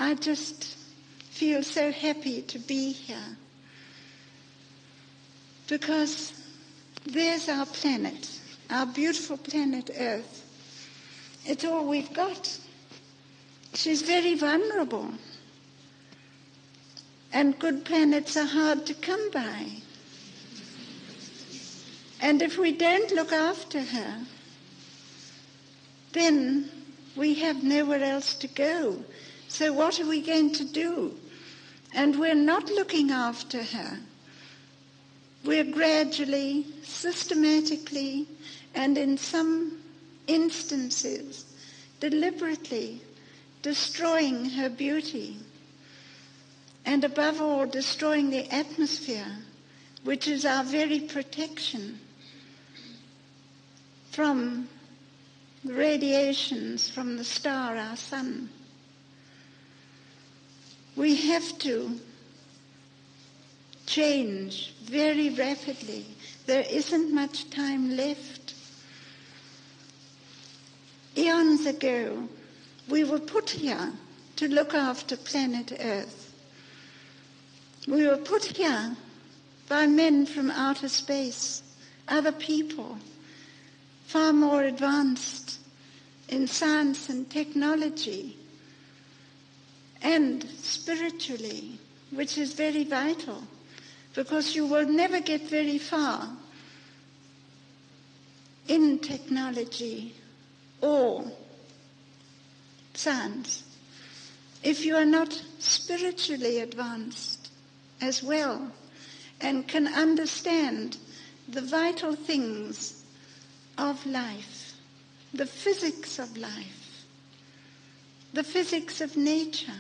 I just feel so happy to be here, because there's our planet, our beautiful planet Earth. It's all we've got. She's very vulnerable, and good planets are hard to come by. And if we don't look after her, then we have nowhere else to go. So what are we going to do? And we're not looking after her. We're gradually, systematically, and in some instances, deliberately destroying her beauty. And above all, destroying the atmosphere, which is our very protection from the radiations from the star, our sun. We have to change very rapidly. There isn't much time left. Eons ago, we were put here to look after planet Earth. We were put here by men from outer space, other people, far more advanced in science and technology, and spiritually, which is very vital, because you will never get very far in technology or science if you are not spiritually advanced as well and can understand the vital things of life, the physics of life, the physics of nature,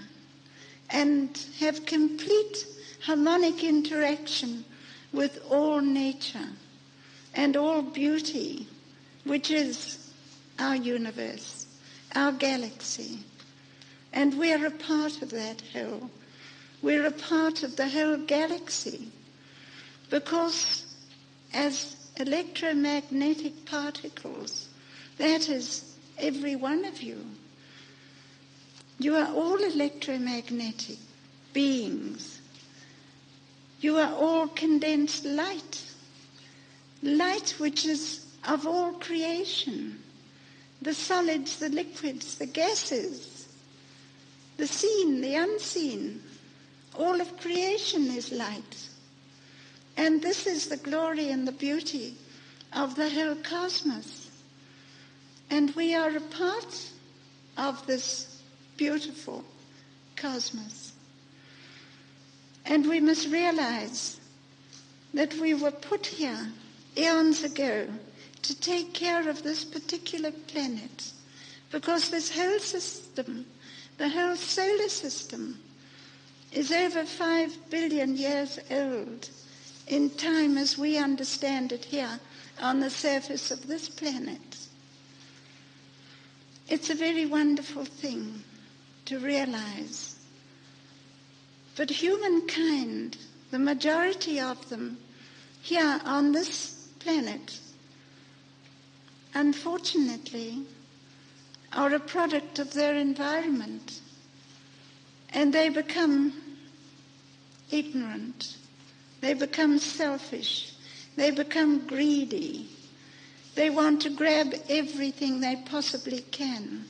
and have complete harmonic interaction with all nature and all beauty, which is our universe, our galaxy. And we are a part of that whole. We're a part of the whole galaxy, because as electromagnetic particles, that is every one of you. You are all electromagnetic beings. You are all condensed light, light which is of all creation, the solids, the liquids, the gases, the seen, the unseen. All of creation is light. And this is the glory and the beauty of the whole cosmos. And we are a part of this beautiful cosmos. And we must realize that we were put here eons ago to take care of this particular planet, because this whole system, the whole solar system, is over 5 billion years old in time as we understand it here on the surface of this planet. It's a very wonderful thing to realize. But humankind, the majority of them here on this planet, unfortunately, are a product of their environment, and they become ignorant, they become selfish, they become greedy, they want to grab everything they possibly can.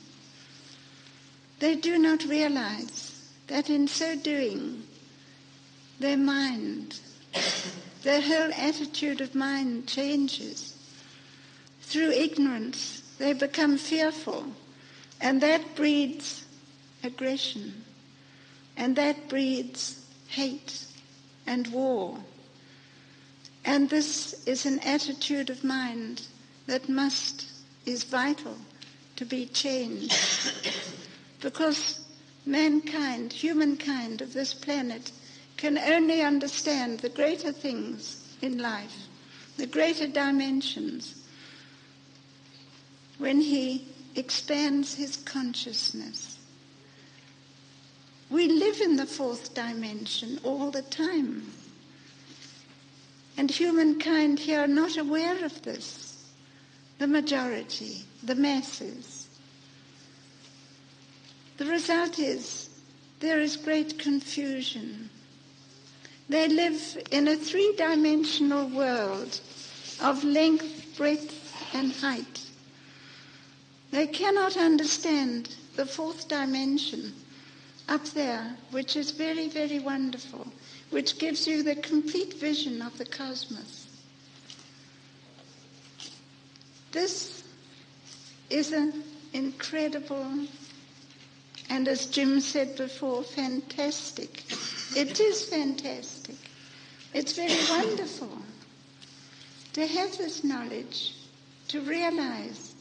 They do not realize that in so doing, their mind, their whole attitude of mind changes. Through ignorance, they become fearful, and that breeds aggression, and that breeds hate and war. And this is an attitude of mind that is vital to be changed, because mankind, humankind of this planet, can only understand the greater things in life, the greater dimensions, when he expands his consciousness. We live in the fourth dimension all the time. And humankind here are not aware of this. The majority, the masses. The result is there is great confusion. They live in a three-dimensional world of length, breadth, and height. They cannot understand the fourth dimension up there, which is very, very wonderful, which gives you the complete vision of the cosmos. This is an incredible, and as Jim said before, fantastic. It is fantastic. It's very wonderful to have this knowledge, to realize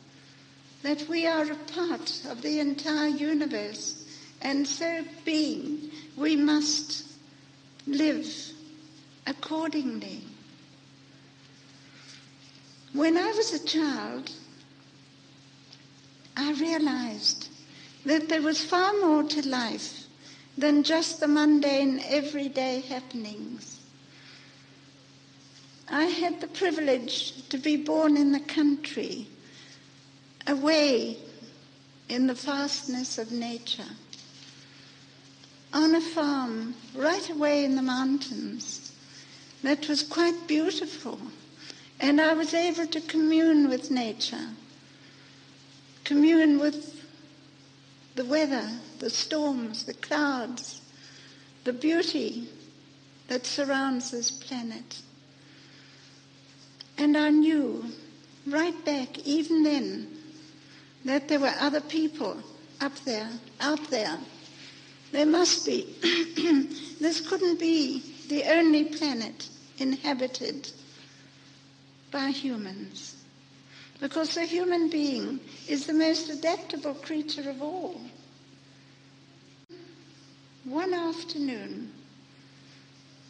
that we are a part of the entire universe, and so being, we must live accordingly. When I was a child, I realized that there was far more to life than just the mundane, everyday happenings. I had the privilege to be born in the country, away in the vastness of nature, on a farm right away in the mountains that was quite beautiful. And I was able to commune with nature, commune with the weather, the storms, the clouds, the beauty that surrounds this planet. And I knew right back, even then, that there were other people up there, out there. There must be. This couldn't be the only planet inhabited by humans, because the human being is the most adaptable creature of all. One afternoon,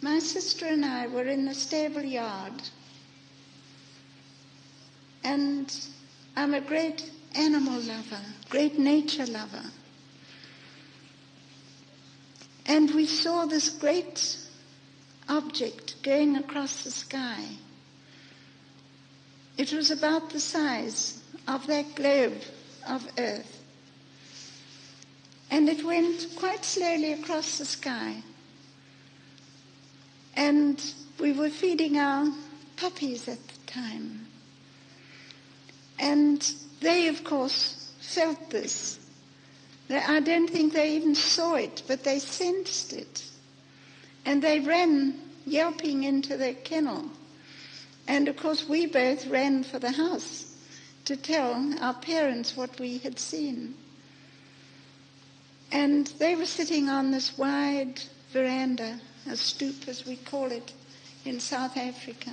my sister and I were in the stable yard, and I'm a great animal lover, great nature lover. And we saw this great object going across the sky. It was about the size of that globe of Earth. And it went quite slowly across the sky. And we were feeding our puppies at the time. And they, of course, felt this. I don't think they even saw it, but they sensed it. And they ran yelping into their kennel. And, of course, we both ran for the house to tell our parents what we had seen. And they were sitting on this wide veranda, a stoep as we call it in South Africa.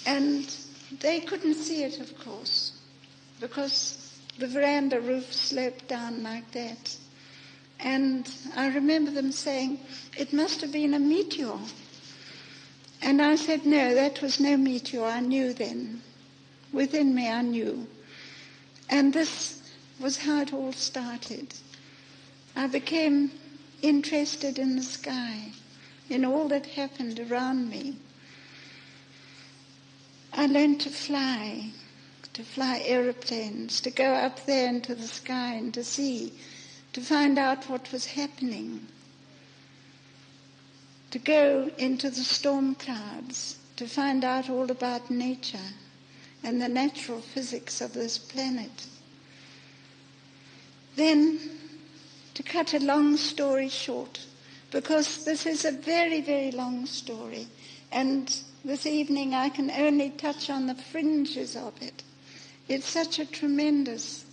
And they couldn't see it, of course, because the veranda roof sloped down like that. And I remember them saying, "It must have been a meteor." And I said, "No, that was no meteor." I knew then. Within me, I knew. And this was how it all started. I became interested in the sky, in all that happened around me. I learned to fly aeroplanes, to go up there into the sky and to see, to find out what was happening, to go into the storm clouds, to find out all about nature and the natural physics of this planet. Then, to cut a long story short, because this is a very, very long story, and this evening I can only touch on the fringes of it. It's such a tremendous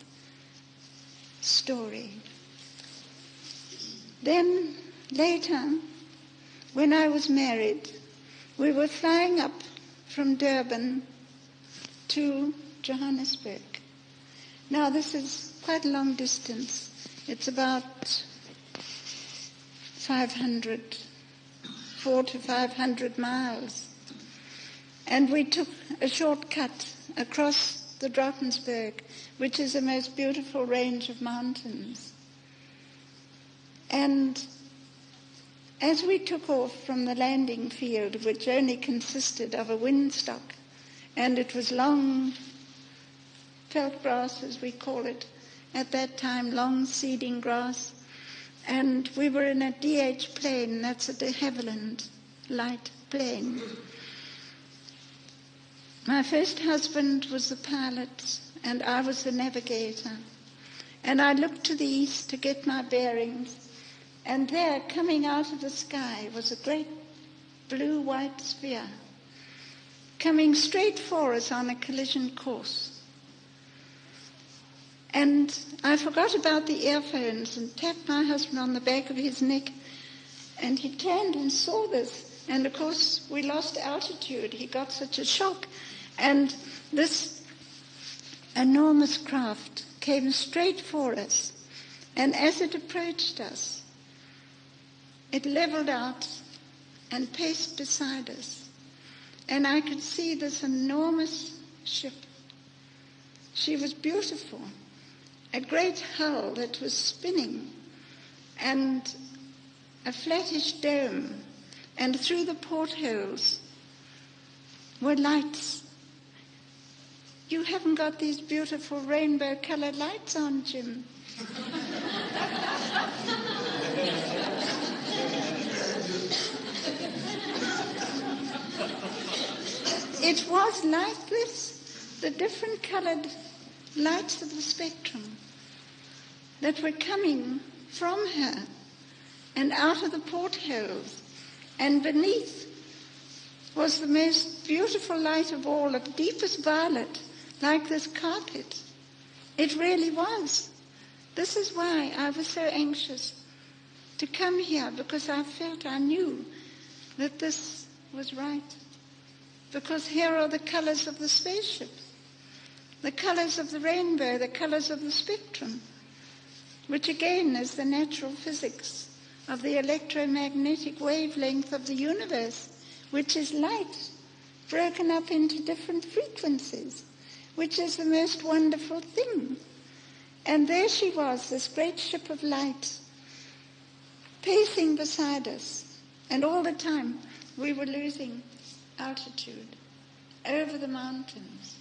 story. Then, later, when I was married, we were flying up from Durban to Johannesburg. Now, this is quite a long distance. It's about 400 to 500 miles. And we took a shortcut across the Drakensberg, which is the most beautiful range of mountains. And as we took off from the landing field, which only consisted of a windstock, and it was long veld grass, as we call it, at that time, long seeding grass, And we were in a DH plane, that's a de Havilland light plane. My first husband was the pilot, and I was the navigator. And I looked to the east to get my bearings, and there, coming out of the sky, was a great blue-white sphere, coming straight for us on a collision course. And I forgot about the earphones and tapped my husband on the back of his neck, and he turned and saw this. And of course, we lost altitude. He got such a shock. And this enormous craft came straight for us. And as it approached us, it leveled out and paced beside us. And I could see this enormous ship. She was beautiful. A great hull that was spinning, and a flattish dome, and through the portholes were lights. You haven't got these beautiful rainbow-colored lights on, Jim. It was like this, the different colored lights of the spectrum that were coming from her and out of the portholes, and beneath was the most beautiful light of all, of deepest violet, like this carpet. It really was. This is why I was so anxious to come here, because I knew that this was right. Because here are the colors of the spaceship, the colors of the rainbow, the colors of the spectrum, which again is the natural physics of the electromagnetic wavelength of the universe, which is light broken up into different frequencies, which is the most wonderful thing. And there she was, this great ship of light, pacing beside us. And all the time we were losing altitude over the mountains.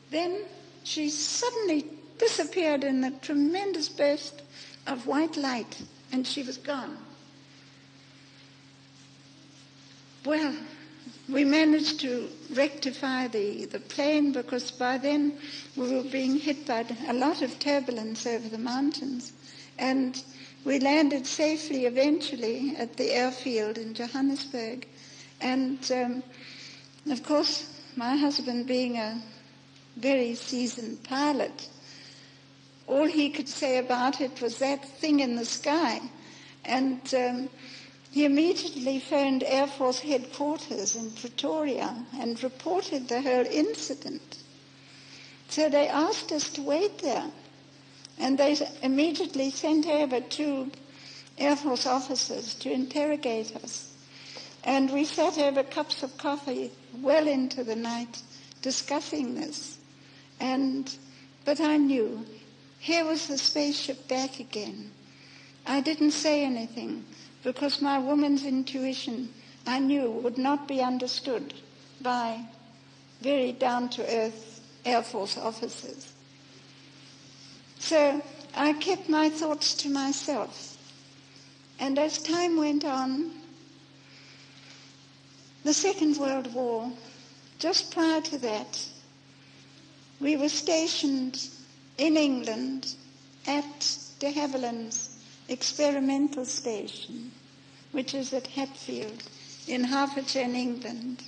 Then she suddenly disappeared in a tremendous burst of white light, and she was gone. Well, we managed to rectify the plane, because by then we were being hit by a lot of turbulence over the mountains. And we landed safely eventually at the airfield in Johannesburg. And, of course, my husband, being a very seasoned pilot, all he could say about it was that thing in the sky. And he immediately phoned Air Force headquarters in Pretoria and reported the whole incident. So they asked us to wait there. And they immediately sent over 2 Air Force officers to interrogate us. And we sat over cups of coffee well into the night discussing this. But I knew here was the spaceship back again. I didn't say anything, because my woman's intuition, I knew, would not be understood by very down-to-earth Air Force officers. So I kept my thoughts to myself. And as time went on, the Second World War, just prior to that, we were stationed in England at de Havilland's experimental station, which is at Hatfield in Hertfordshire, England.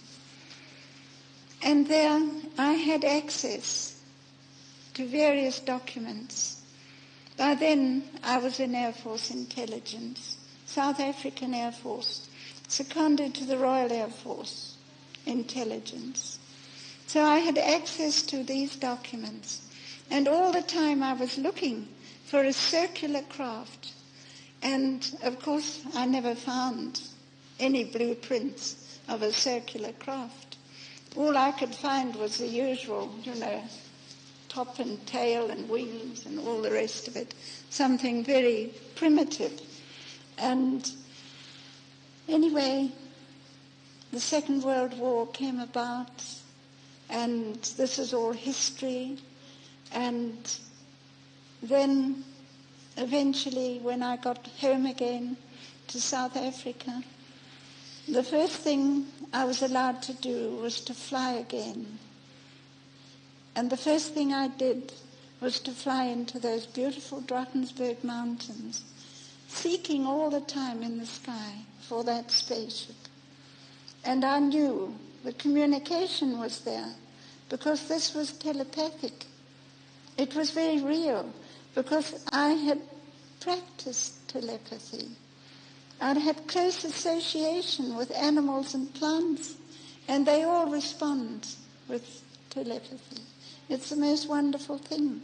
And there I had access to various documents. By then I was in Air Force Intelligence, South African Air Force, seconded to the Royal Air Force Intelligence. So I had access to these documents. And all the time I was looking for a circular craft. And, of course, I never found any blueprints of a circular craft. All I could find was the usual, top and tail and wings and all the rest of it, something very primitive. And anyway, the Second World War came about, and this is all history. And then eventually, when I got home again to South Africa, the first thing I was allowed to do was to fly again. And the first thing I did was to fly into those beautiful Drakensberg mountains, seeking all the time in the sky for that spaceship. And I knew the communication was there because this was telepathic. It was very real because I had practiced telepathy. I'd had close association with animals and plants, and they all respond with telepathy. It's the most wonderful thing.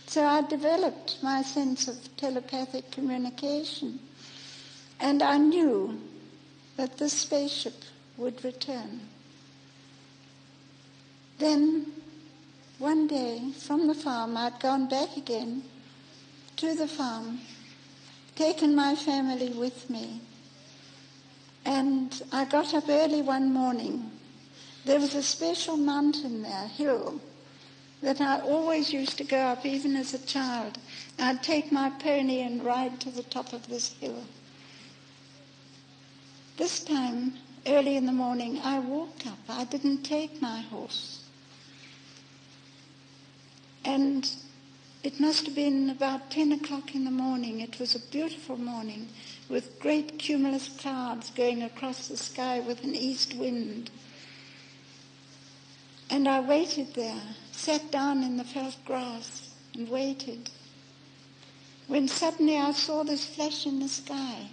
So I developed my sense of telepathic communication, and I knew that this spaceship would return. Then, one day, from the farm, I'd gone back again to the farm, taken my family with me, and I got up early one morning. There was a special mountain there, hill, that I always used to go up, even as a child. I'd take my pony and ride to the top of this hill. This time, early in the morning, I walked up. I didn't take my horse. And it must have been about 10 o'clock in the morning. It was a beautiful morning with great cumulus clouds going across the sky with an east wind. And I waited there, sat down in the felt grass and waited. When suddenly I saw this flash in the sky.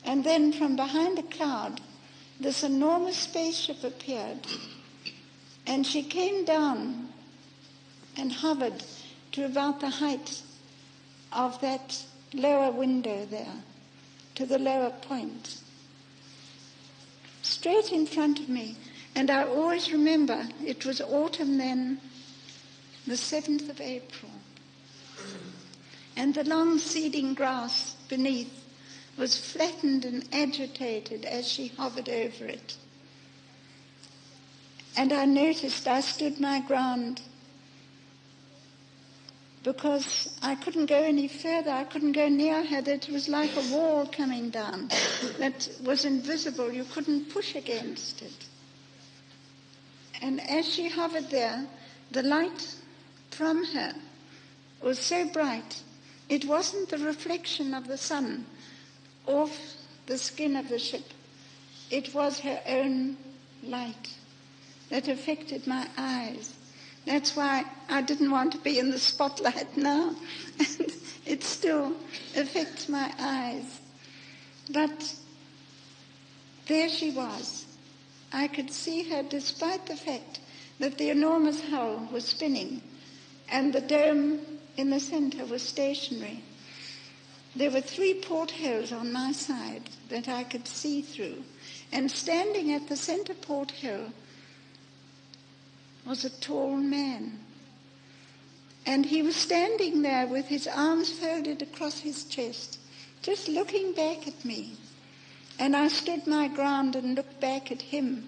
And then from behind a cloud, this enormous spaceship appeared. And she came down and hovered to about the height of that lower window there, to the lower point, straight in front of me. And I always remember, it was autumn then, the 7th of April. And the long seeding grass beneath was flattened and agitated as she hovered over it. And I noticed I stood my ground because I couldn't go any further. I couldn't go near her. It was like a wall coming down that was invisible. You couldn't push against it. And as she hovered there, the light from her was so bright, it wasn't the reflection of the sun off the skin of the ship. It was her own light that affected my eyes. That's why I didn't want to be in the spotlight now. And it still affects my eyes. But there she was. I could see her despite the fact that the enormous hull was spinning and the dome in the center was stationary. There were 3 portholes on my side that I could see through. And standing at the center porthole was a tall man. And he was standing there with his arms folded across his chest, just looking back at me. And I stood my ground and looked back at him.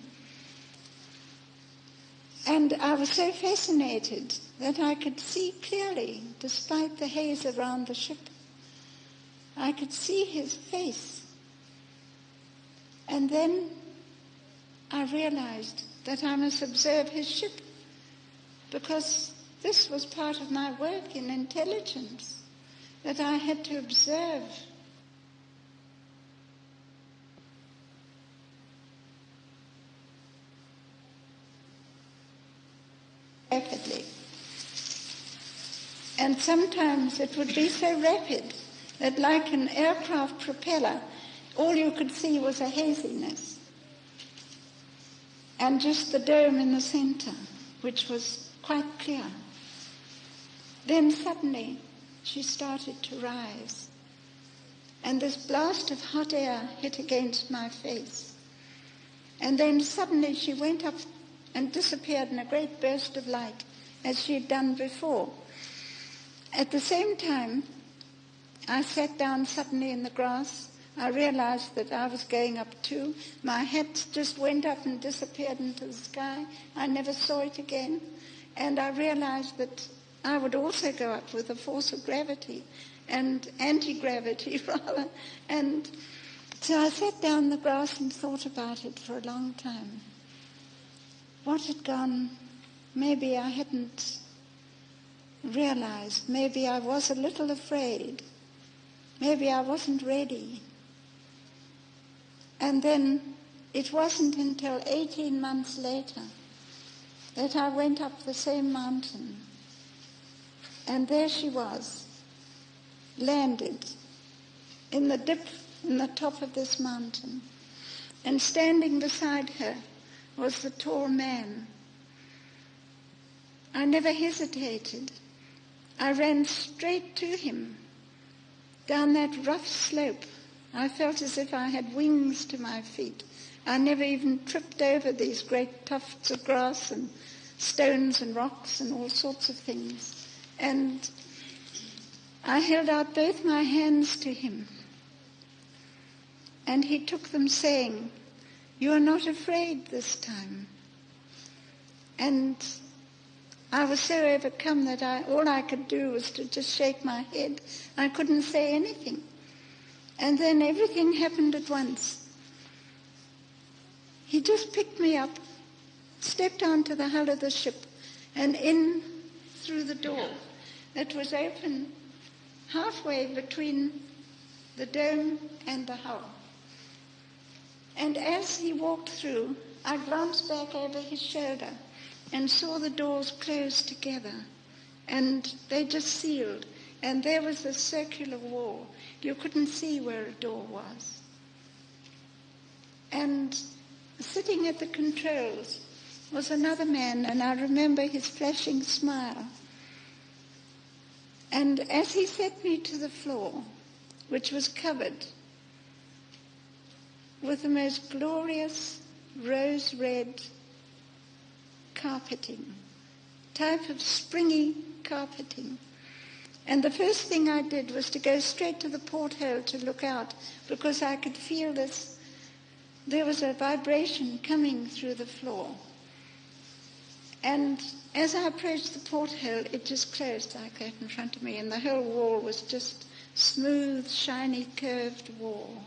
And I was so fascinated that I could see clearly, despite the haze around the ship. I could see his face. And then I realized that I must observe his ship, because this was part of my work in intelligence, that I had to observe. Rapidly. And sometimes it would be so rapid that, like an aircraft propeller, all you could see was a haziness. And just the dome in the center, which was quite clear. Then suddenly she started to rise. And this blast of hot air hit against my face. And then suddenly she went up and disappeared in a great burst of light, as she had done before. At the same time, I sat down suddenly in the grass. I realized that I was going up too. My hat just went up and disappeared into the sky. I never saw it again. And I realized that I would also go up with the force of gravity. and anti-gravity rather. And so I sat down in the grass and thought about it for a long time. What had gone? Maybe I hadn't realized. Maybe I was a little afraid. Maybe I wasn't ready. And then it wasn't until 18 months later that I went up the same mountain. And there she was, landed in the dip in the top of this mountain. And standing beside her was the tall man. I never hesitated. I ran straight to him down that rough slope. I felt as if I had wings to my feet. I never even tripped over these great tufts of grass and stones and rocks and all sorts of things. And I held out both my hands to him. And he took them saying, "You are not afraid this time." And I was so overcome that all I could do was to just shake my head. I couldn't say anything. And then everything happened at once. He just picked me up, stepped onto the hull of the ship, and in through the door that was open halfway between the dome and the hull. And as he walked through, I glanced back over his shoulder and saw the doors close together, and they just sealed. And there was a circular wall. You couldn't see where a door was. And sitting at the controls was another man, and I remember his flashing smile. And as he set me to the floor, which was covered with the most glorious rose-red carpeting, type of springy carpeting. And the first thing I did was to go straight to the porthole to look out, because I could feel this. There was a vibration coming through the floor. And as I approached the porthole, it just closed like that in front of me, and the whole wall was just smooth, shiny, curved wall.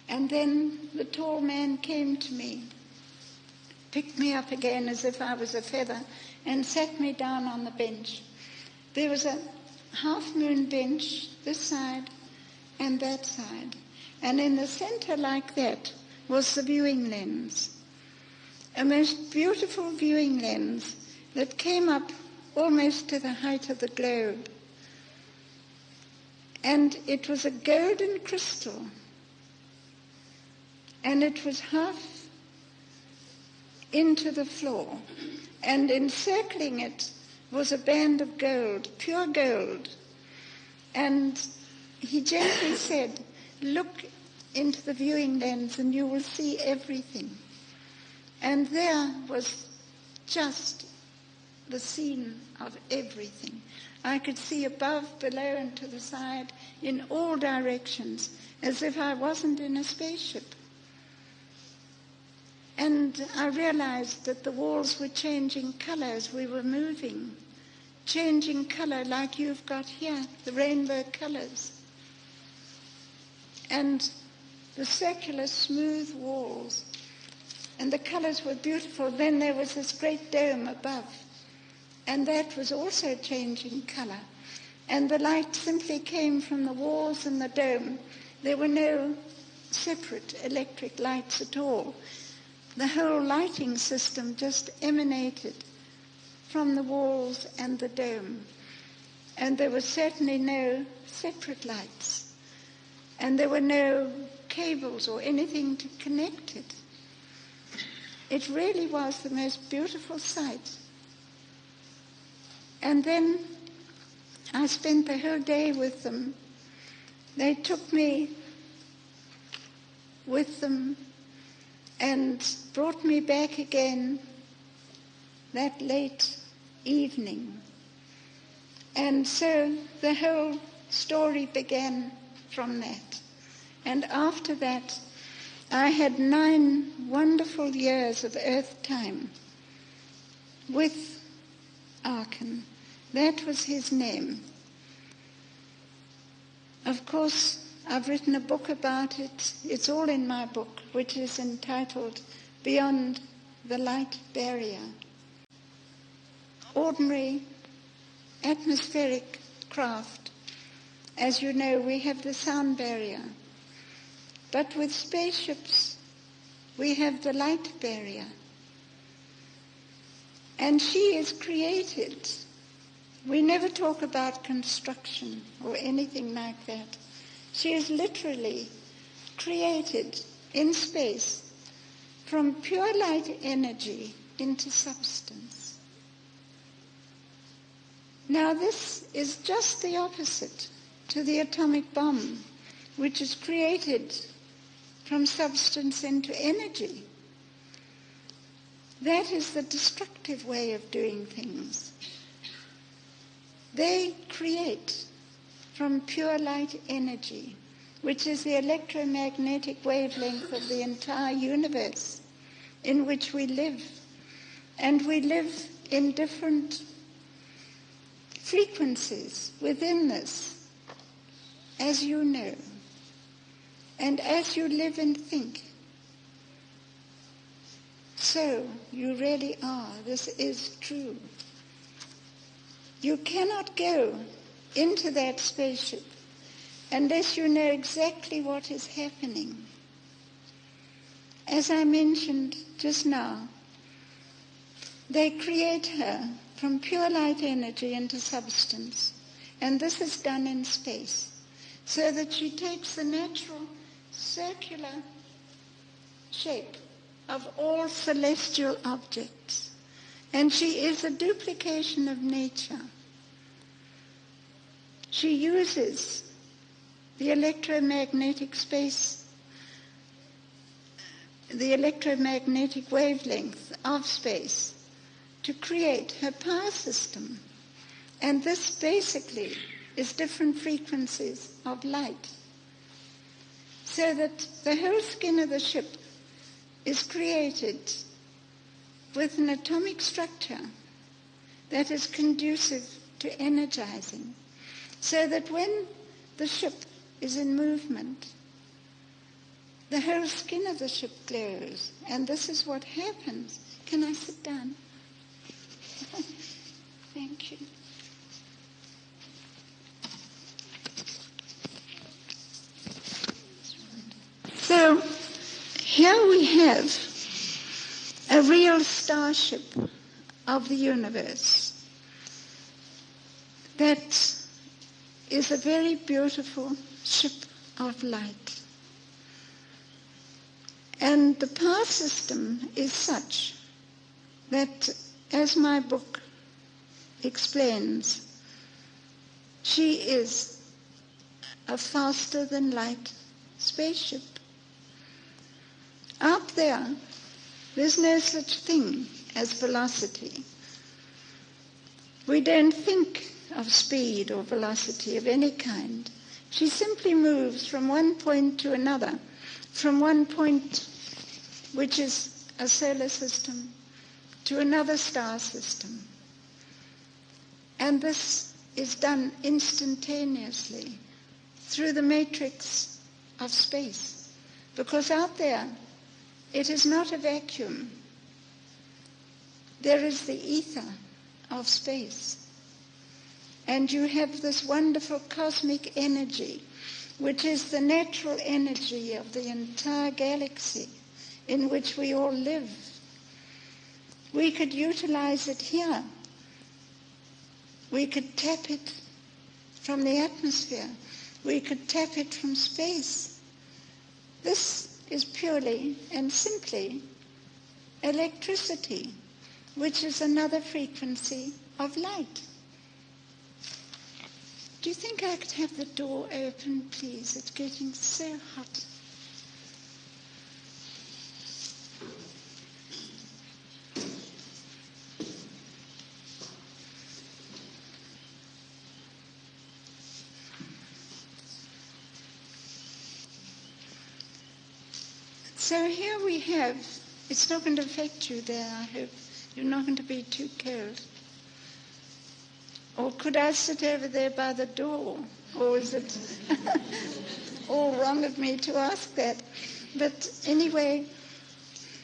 And then the tall man came to me, picked me up again as if I was a feather, and sat me down on the bench. There was a half-moon bench, this side and that side. And in the center like that was the viewing lens, a most beautiful viewing lens that came up almost to the height of the globe. And it was a golden crystal, and it was half into the floor, and encircling it was a band of gold, pure gold. And he gently said, "Look into the viewing lens and you will see everything." And there was just the scene of everything. I could see above, below, and to the side, in all directions, as if I wasn't in a spaceship. And I realized that the walls were changing color as we were moving, changing color like you've got here, the rainbow colors. And the circular smooth walls, and the colors were beautiful. Then there was this great dome above, and that was also changing color. And the light simply came from the walls and the dome. There were no separate electric lights at all. The whole lighting system just emanated from the walls and the dome. And there was certainly no separate lights. And there were no cables or anything to connect it. It really was the most beautiful sight. And then I spent the whole day with them. They took me with them and brought me back again that late evening. And so the whole story began from that. And after that, I had 9 wonderful years of earth time with Arken. That was his name. Of course, I've written a book about it. It's all in my book, which is entitled Beyond the Light Barrier. Ordinary atmospheric craft, as you know, we have the sound barrier. But with spaceships, we have the light barrier. And she is created. We never talk about construction or anything like that. She is literally created in space from pure light energy into substance. Now this is just the opposite to the atomic bomb, which is created from substance into energy. That is the destructive way of doing things. They create from pure light energy, which is the electromagnetic wavelength of the entire universe in which we live. And we live in different frequencies within this, as you know. And as you live and think, so you really are. This is true. You cannot go into that spaceship unless you know exactly what is happening. As I mentioned just now, they create her from pure light energy into substance, and this is done in space, so that she takes the natural circular shape of all celestial objects, and she is a duplication of nature. She uses the electromagnetic space, the electromagnetic wavelength of space to create her power system. And this basically is different frequencies of light. So that the whole skin of the ship is created with an atomic structure that is conducive to energizing. So that when the ship is in movement, the whole skin of the ship glows. And this is what happens. Can I sit down? Thank you. So here we have a real starship of the universe that is a very beautiful ship of light. And the power system is such that, as my book explains, she is a faster-than-light spaceship. Out there, there's no such thing as velocity. We don't think of speed or velocity of any kind. She simply moves from one point to another, from one point, which is a solar system, to another star system. And this is done instantaneously through the matrix of space, because out there it is not a vacuum. There is the ether of space. And you have this wonderful cosmic energy, which is the natural energy of the entire galaxy in which we all live. We could utilize it here. We could tap it from the atmosphere. We could tap it from space. This is purely and simply electricity, which is another frequency of light. Do you think I could have the door open, please? It's getting so hot. So here we have, it's not going to affect you there, I hope. You're not going to be too cold. Or could I sit over there by the door? Or is it all wrong of me to ask that? But anyway,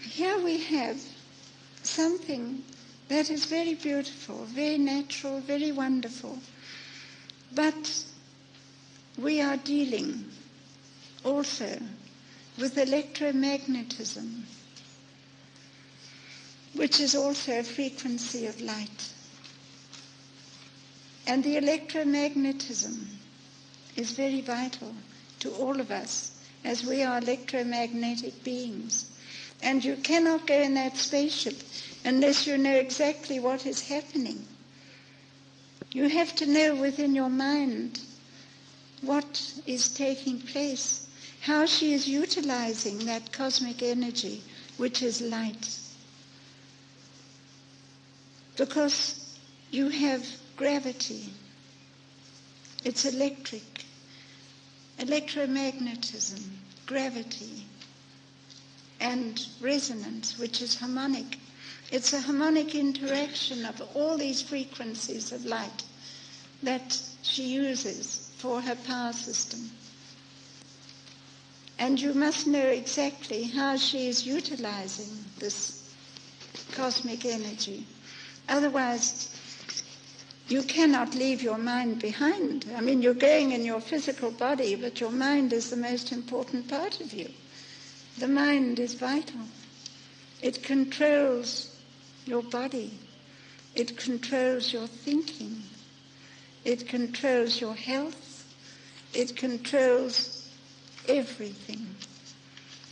here we have something that is very beautiful, very natural, very wonderful. But we are dealing also with electromagnetism, which is also a frequency of light. And the electromagnetism is very vital to all of us, as we are electromagnetic beings. And you cannot go in that spaceship unless you know exactly what is happening. You have to know within your mind what is taking place, how she is utilizing that cosmic energy, which is light. Because you have gravity. It's electric. Electromagnetism, gravity, and resonance, which is harmonic. It's a harmonic interaction of all these frequencies of light that she uses for her power system. And you must know exactly how she is utilizing this cosmic energy. Otherwise, you cannot leave your mind behind. I mean, you're going in your physical body, but your mind is the most important part of you. The mind is vital. It controls your body. It controls your thinking. It controls your health. It controls everything.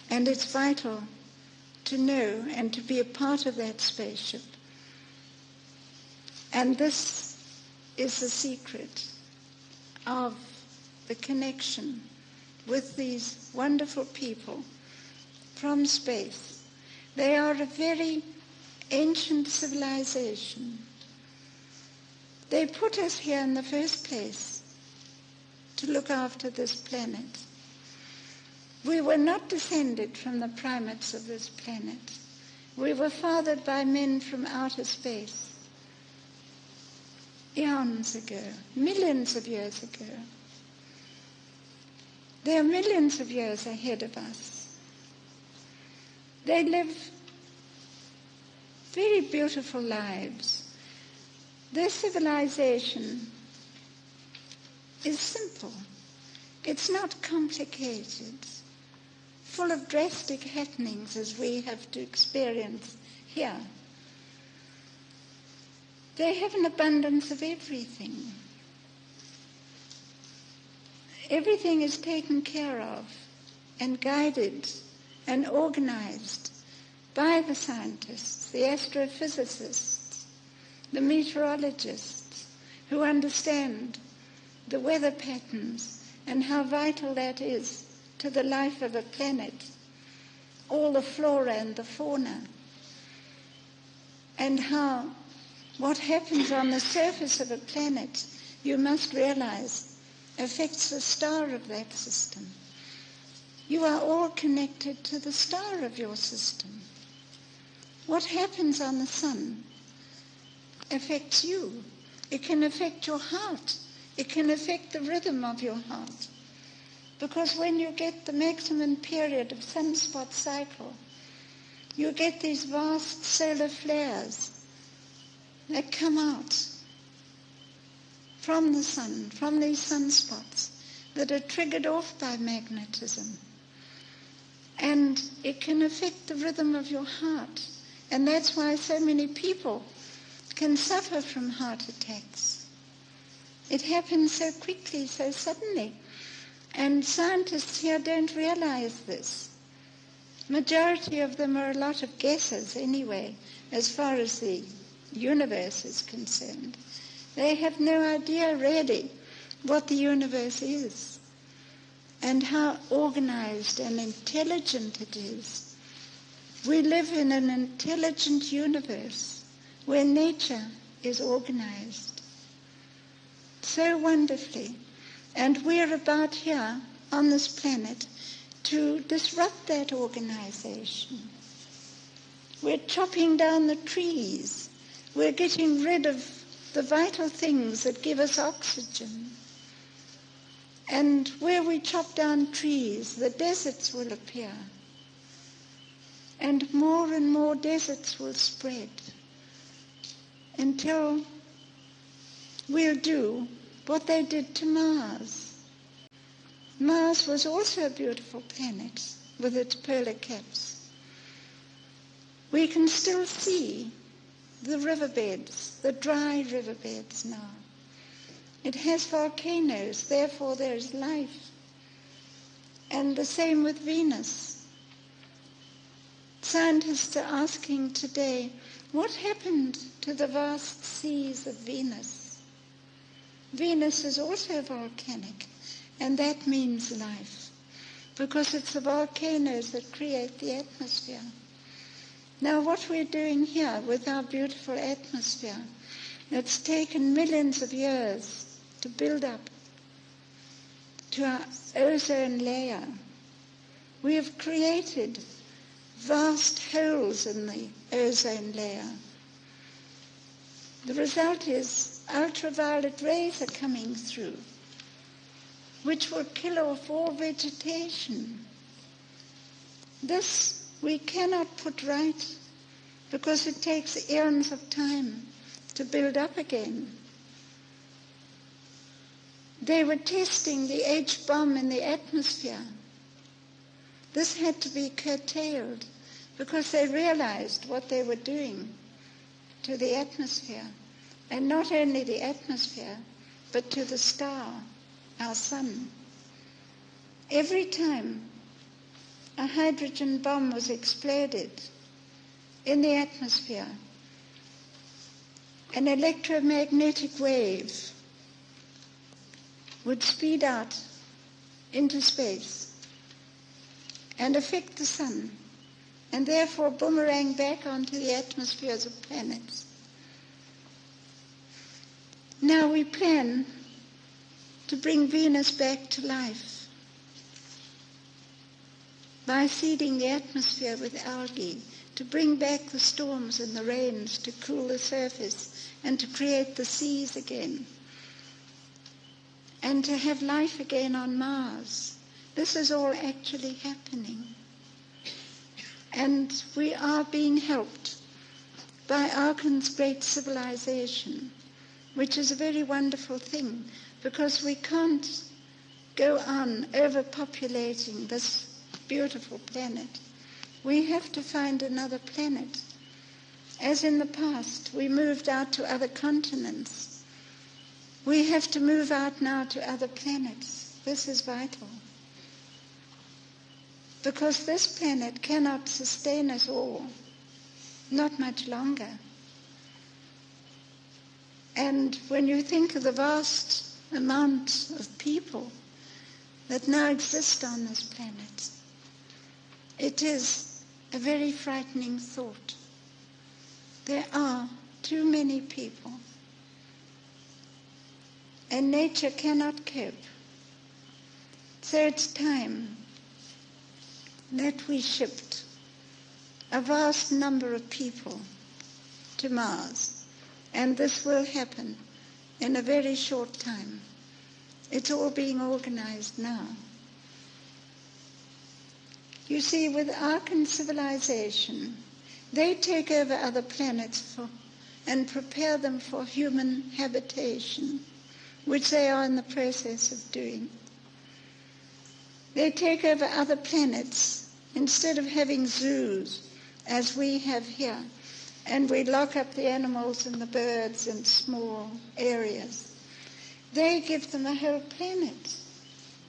And it's vital to know and to be a part of that spaceship. And this is the secret of the connection with these wonderful people from space. They are a very ancient civilization. They put us here in the first place to look after this planet. We were not descended from the primates of this planet. We were fathered by men from outer space. Eons ago, millions of years ago. They are millions of years ahead of us. They live very beautiful lives. Their civilization is simple. It's not complicated, full of drastic happenings as we have to experience here. They have an abundance of everything. Everything is taken care of and guided and organized by the scientists, the astrophysicists, the meteorologists, who understand the weather patterns and how vital that is to the life of a planet, all the flora and the fauna, and how what happens on the surface of a planet, you must realize, affects the star of that system. You are all connected to the star of your system. What happens on the sun affects you. It can affect your heart. It can affect the rhythm of your heart. Because when you get the maximum period of sunspot cycle, you get these vast solar flares that come out from the sun, from these sunspots that are triggered off by magnetism. And it can affect the rhythm of your heart. And that's why so many people can suffer from heart attacks. It happens so quickly, so suddenly. And scientists here don't realize this. Majority of them are a lot of guesses anyway, as far as the universe is concerned. They have no idea really what the universe is and how organized and intelligent it is. We live in an intelligent universe where nature is organized so wonderfully. And we're about here on this planet to disrupt that organization. We're chopping down the trees. We're getting rid of the vital things that give us oxygen. And where we chop down trees, the deserts will appear. And more deserts will spread until we'll do what they did to Mars. Mars was also a beautiful planet with its polar caps. We can still see the riverbeds, the dry riverbeds now. It has volcanoes, therefore there is life. And the same with Venus. Scientists are asking today, what happened to the vast seas of Venus? Venus is also volcanic, and that means life, because it's the volcanoes that create the atmosphere. Now what we're doing here with our beautiful atmosphere, it's taken millions of years to build up to our ozone layer. We have created vast holes in the ozone layer. The result is ultraviolet rays are coming through, which will kill off all vegetation. This we cannot put right because it takes eons of time to build up again. They were testing the H-bomb in the atmosphere. This had to be curtailed because they realized what they were doing to the atmosphere, and not only the atmosphere, but to the star, our sun. Every time a hydrogen bomb was exploded in the atmosphere, an electromagnetic wave would speed out into space and affect the sun, and therefore boomerang back onto the atmospheres of planets. Now we plan to bring Venus back to life by seeding the atmosphere with algae, to bring back the storms and the rains, to cool the surface and to create the seas again, and to have life again on Mars. This is all actually happening. And we are being helped by Arken's great civilization, which is a very wonderful thing, because we can't go on overpopulating this beautiful planet. We have to find another planet. As in the past, we moved out to other continents. We have to move out now to other planets. This is vital, because this planet cannot sustain us all, not much longer. And when you think of the vast amount of people that now exist on this planet, it is a very frightening thought. There are too many people, and nature cannot cope. So it's time that we shipped a vast number of people to Mars, and this will happen in a very short time. It's all being organized now. You see, with Arkan civilization, they take over other planets and prepare them for human habitation, which they are in the process of doing. They take over other planets instead of having zoos, as we have here, and we lock up the animals and the birds in small areas. They give them a whole planet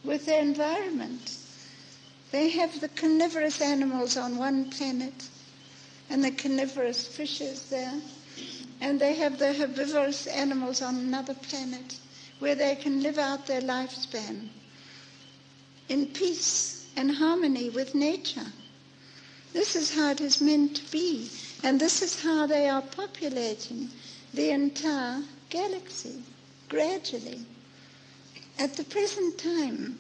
with their environment. They have the carnivorous animals on one planet and the carnivorous fishes there, and they have the herbivorous animals on another planet where they can live out their lifespan in peace and harmony with nature. This is how it is meant to be, and this is how they are populating the entire galaxy gradually. At the present time,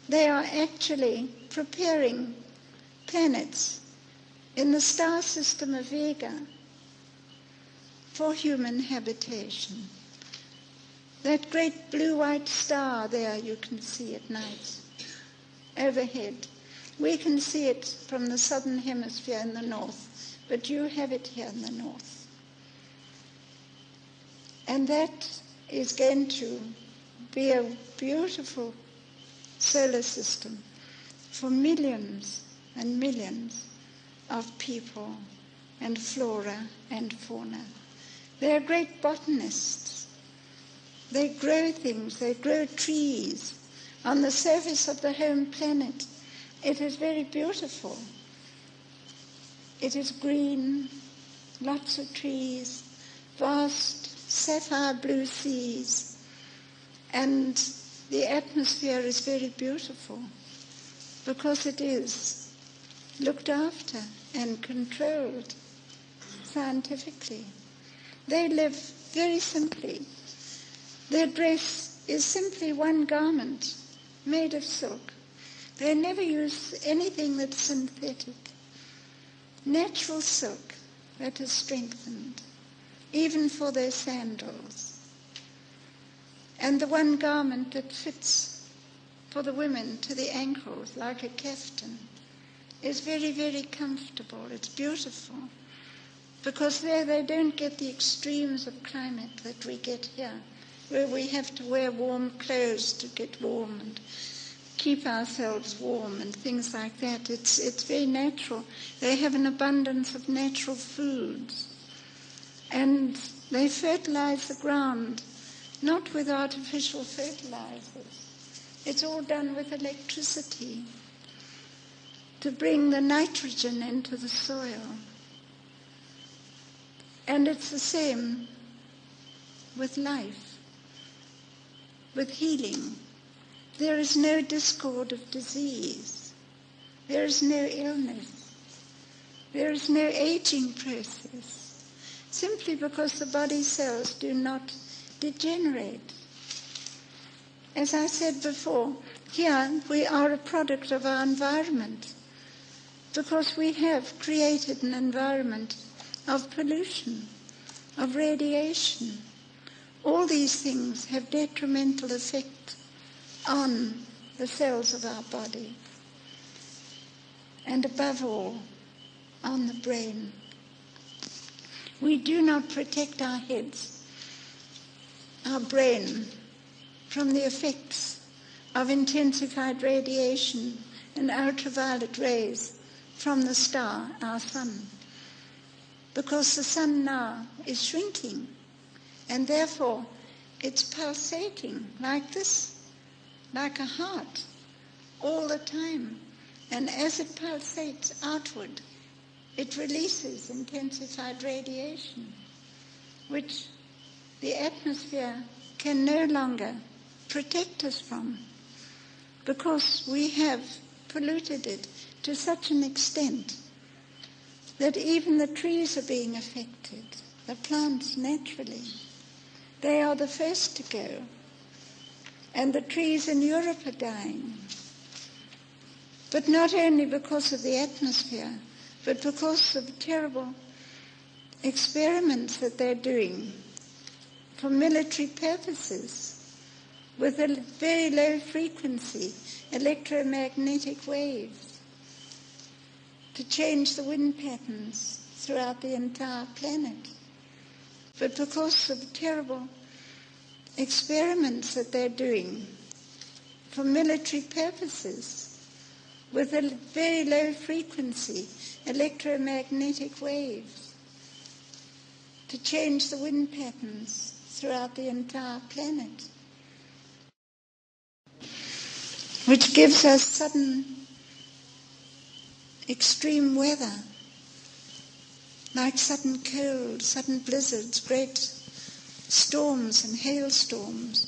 they are actually preparing planets in the star system of Vega for human habitation. That great blue-white star there you can see at night overhead. We can see it from the southern hemisphere in the north, but you have it here in the north. And that is going to be a beautiful solar system for millions and millions of people and flora and fauna. They are great botanists. They grow things, they grow trees on the surface of the home planet. It is very beautiful. It is green, lots of trees, vast sapphire blue seas, and the atmosphere is very beautiful because it is looked after and controlled scientifically. They live very simply. Their dress is simply one garment made of silk. They never use anything that's synthetic. Natural silk that is strengthened, even for their sandals. And the one garment that fits for the women to the ankles like a kaftan is very, very comfortable. It's beautiful. Because there they don't get the extremes of climate that we get here, where we have to wear warm clothes to get warm and keep ourselves warm and things like that. It's very natural. They have an abundance of natural foods. And they fertilize the ground, not with artificial fertilizers. It's all done with electricity to bring the nitrogen into the soil. And it's the same with life, with healing. There is no discord of disease. There is no illness. There is no aging process, simply because the body cells do not degenerate. As I said before, here we are a product of our environment because we have created an environment of pollution, of radiation. All these things have detrimental effect on the cells of our body, and above all, on the brain. We do not protect our heads, our brain, from the effects of intensified radiation and ultraviolet rays from the star, our sun. Because the sun now is shrinking, and therefore it's pulsating like this, like a heart, all the time. And as it pulsates outward, it releases intensified radiation, which the atmosphere can no longer protect us from, because we have polluted it to such an extent that even the trees are being affected, the plants naturally. They are the first to go. And the trees in Europe are dying. But not only because of the atmosphere, but because of terrible experiments that they're doing for military purposes with a very low frequency electromagnetic waves to change the wind patterns throughout the entire planet. But because of terrible experiments that they're doing for military purposes with a very low frequency electromagnetic waves to change the wind patterns throughout the entire planet, which gives us sudden extreme weather, like sudden cold, sudden blizzards, great storms and hailstorms.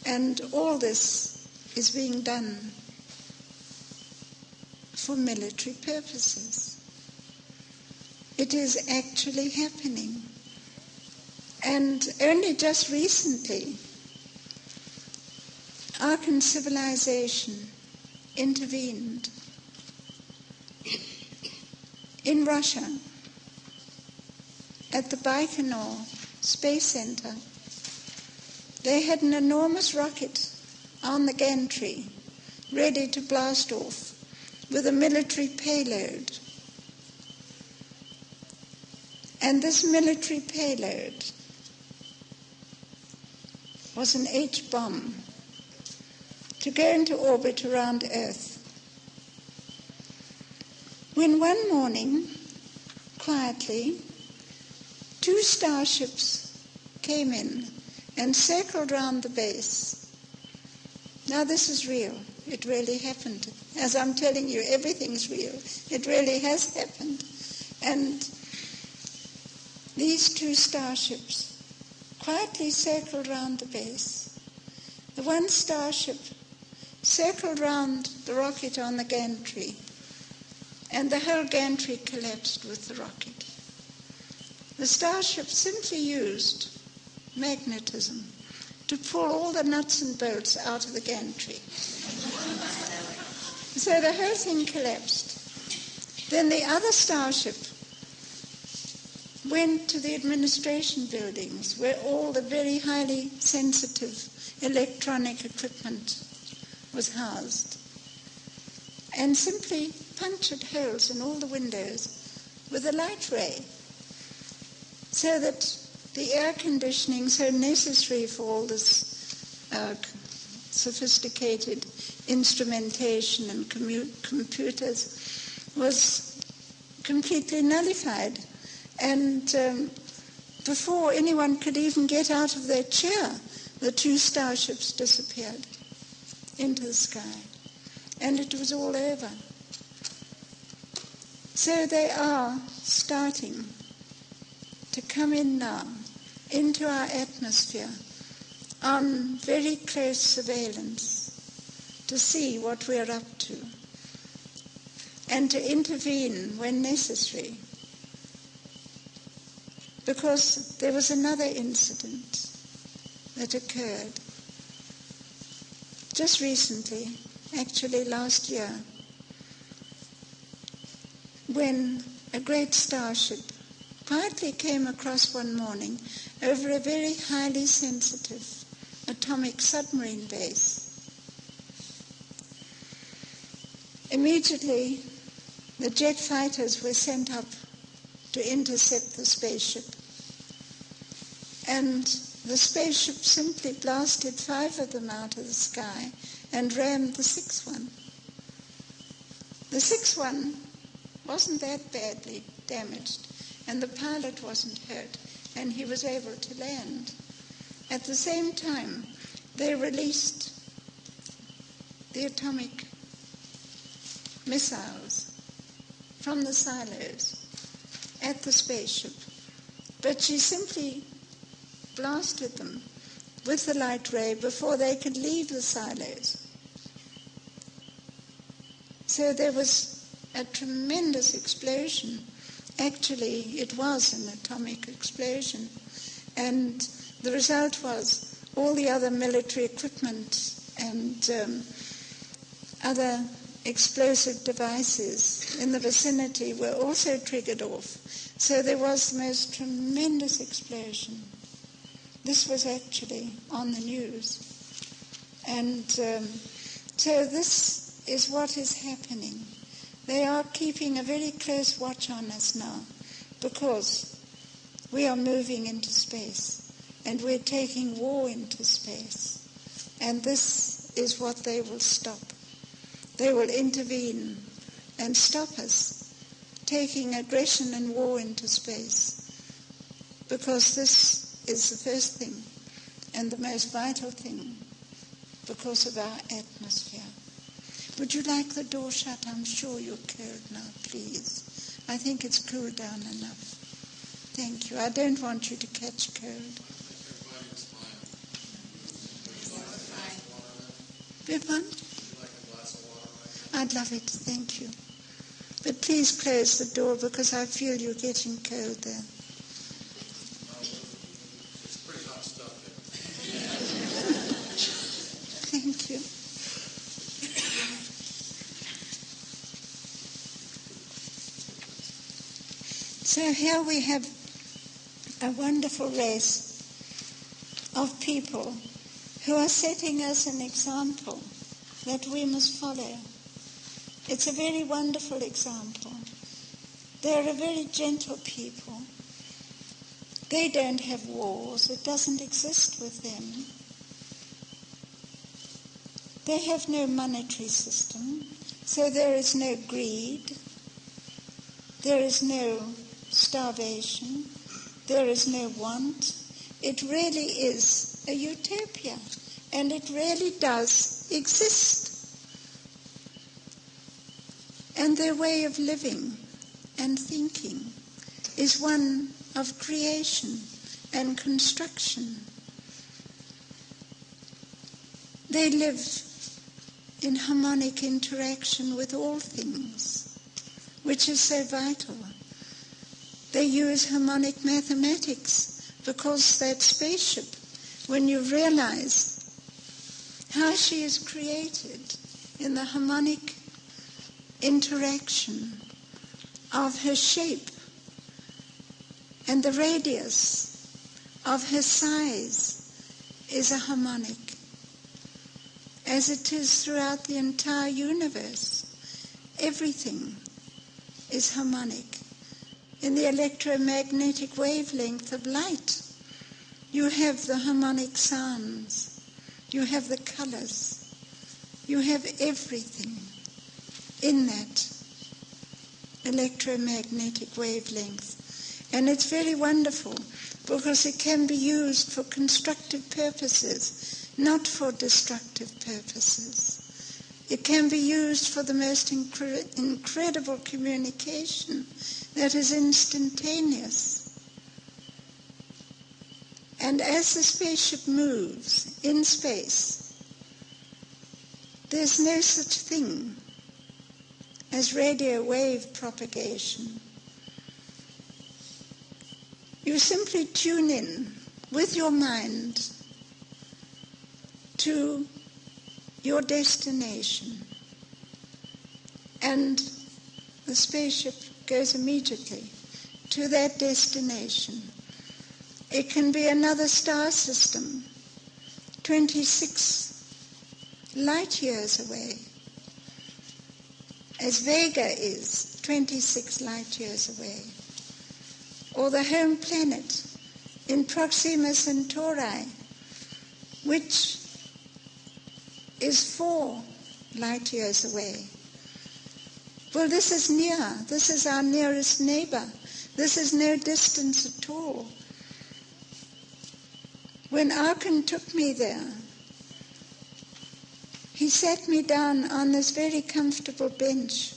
And all this is being done for military purposes. It is actually happening. And only just recently, Arkan civilization intervened. In Russia, at the Baikonur Space Center, they had an enormous rocket on the gantry, ready to blast off, with a military payload. And this military payload was an H-bomb to go into orbit around Earth. When one morning, quietly, 2 starships came in and circled round the base. Now this is real. It really happened. As I'm telling you, everything's real. It really has happened. And these 2 starships quietly circled round the base. The one starship circled round the rocket on the gantry, and the whole gantry collapsed with the rocket. The starship simply used magnetism to pull all the nuts and bolts out of the gantry. So the whole thing collapsed. Then the other starship went to the administration buildings where all the very highly sensitive electronic equipment was housed, and simply punctured holes in all the windows with a light ray, so that the air conditioning so necessary for all this sophisticated instrumentation and computers was completely nullified. And before anyone could even get out of their chair, the 2 starships disappeared into the sky. And it was all over. So they are starting to come in now into our atmosphere on very close surveillance to see what we're up to and to intervene when necessary. Because there was another incident that occurred just recently, actually last year, when a great starship quietly came across one morning over a very highly sensitive atomic submarine base. Immediately, the jet fighters were sent up to intercept the spaceship. And the spaceship simply blasted 5 of them out of the sky and rammed the 6th one. The 6th one wasn't that badly damaged, and the pilot wasn't hurt, and he was able to land. At the same time, they released the atomic missiles from the silos at the spaceship, but she simply blasted them with the light ray before they could leave the silos. So there was a tremendous explosion. Actually, it was an atomic explosion, and the result was all the other military equipment and other explosive devices in the vicinity were also triggered off. So there was the most tremendous explosion. This was actually on the news. And so this is what is happening. They are keeping a very close watch on us now because we are moving into space and we're taking war into space. And this is what they will stop. They will intervene and stop us taking aggression and war into space, because this is the first thing and the most vital thing because of our atmosphere. Would you like the door shut? I'm sure you're cold now, please. I think it's cooled down enough. Thank you. I don't want you to catch cold. Everyone? I'd love it, thank you. But please close the door because I feel you're getting cold there. It's pretty hot stuff here. Thank you. So here we have a wonderful race of people who are setting us an example that we must follow. It's a very wonderful example. They're a very gentle people. They don't have wars. It doesn't exist with them. They have no monetary system, so there is no greed. There is no starvation. There is no want. It really is a utopia, and it really does exist. And their way of living and thinking is one of creation and construction. They live in harmonic interaction with all things, which is so vital. They use harmonic mathematics because that spaceship, when you realize how she is created in the harmonic interaction of her shape and the radius of her size is a harmonic, as it is throughout the entire universe. Everything is harmonic. In the electromagnetic wavelength of light, you have the harmonic sounds, you have the colors, you have everything in that electromagnetic wavelength. And it's very wonderful because it can be used for constructive purposes, not for destructive purposes. It can be used for the most incredible communication that is instantaneous. And as the spaceship moves in space, there's no such thing as radio wave propagation. You simply tune in with your mind to your destination, and the spaceship goes immediately to that destination. It can be another star system, 26 light years away, as Vega is 26 light years away, or the home planet in Proxima Centauri, which is 4 light years away. Well, this is near. This is our nearest neighbor. This is no distance at all. When Arkan took me there, he sat me down on this very comfortable bench.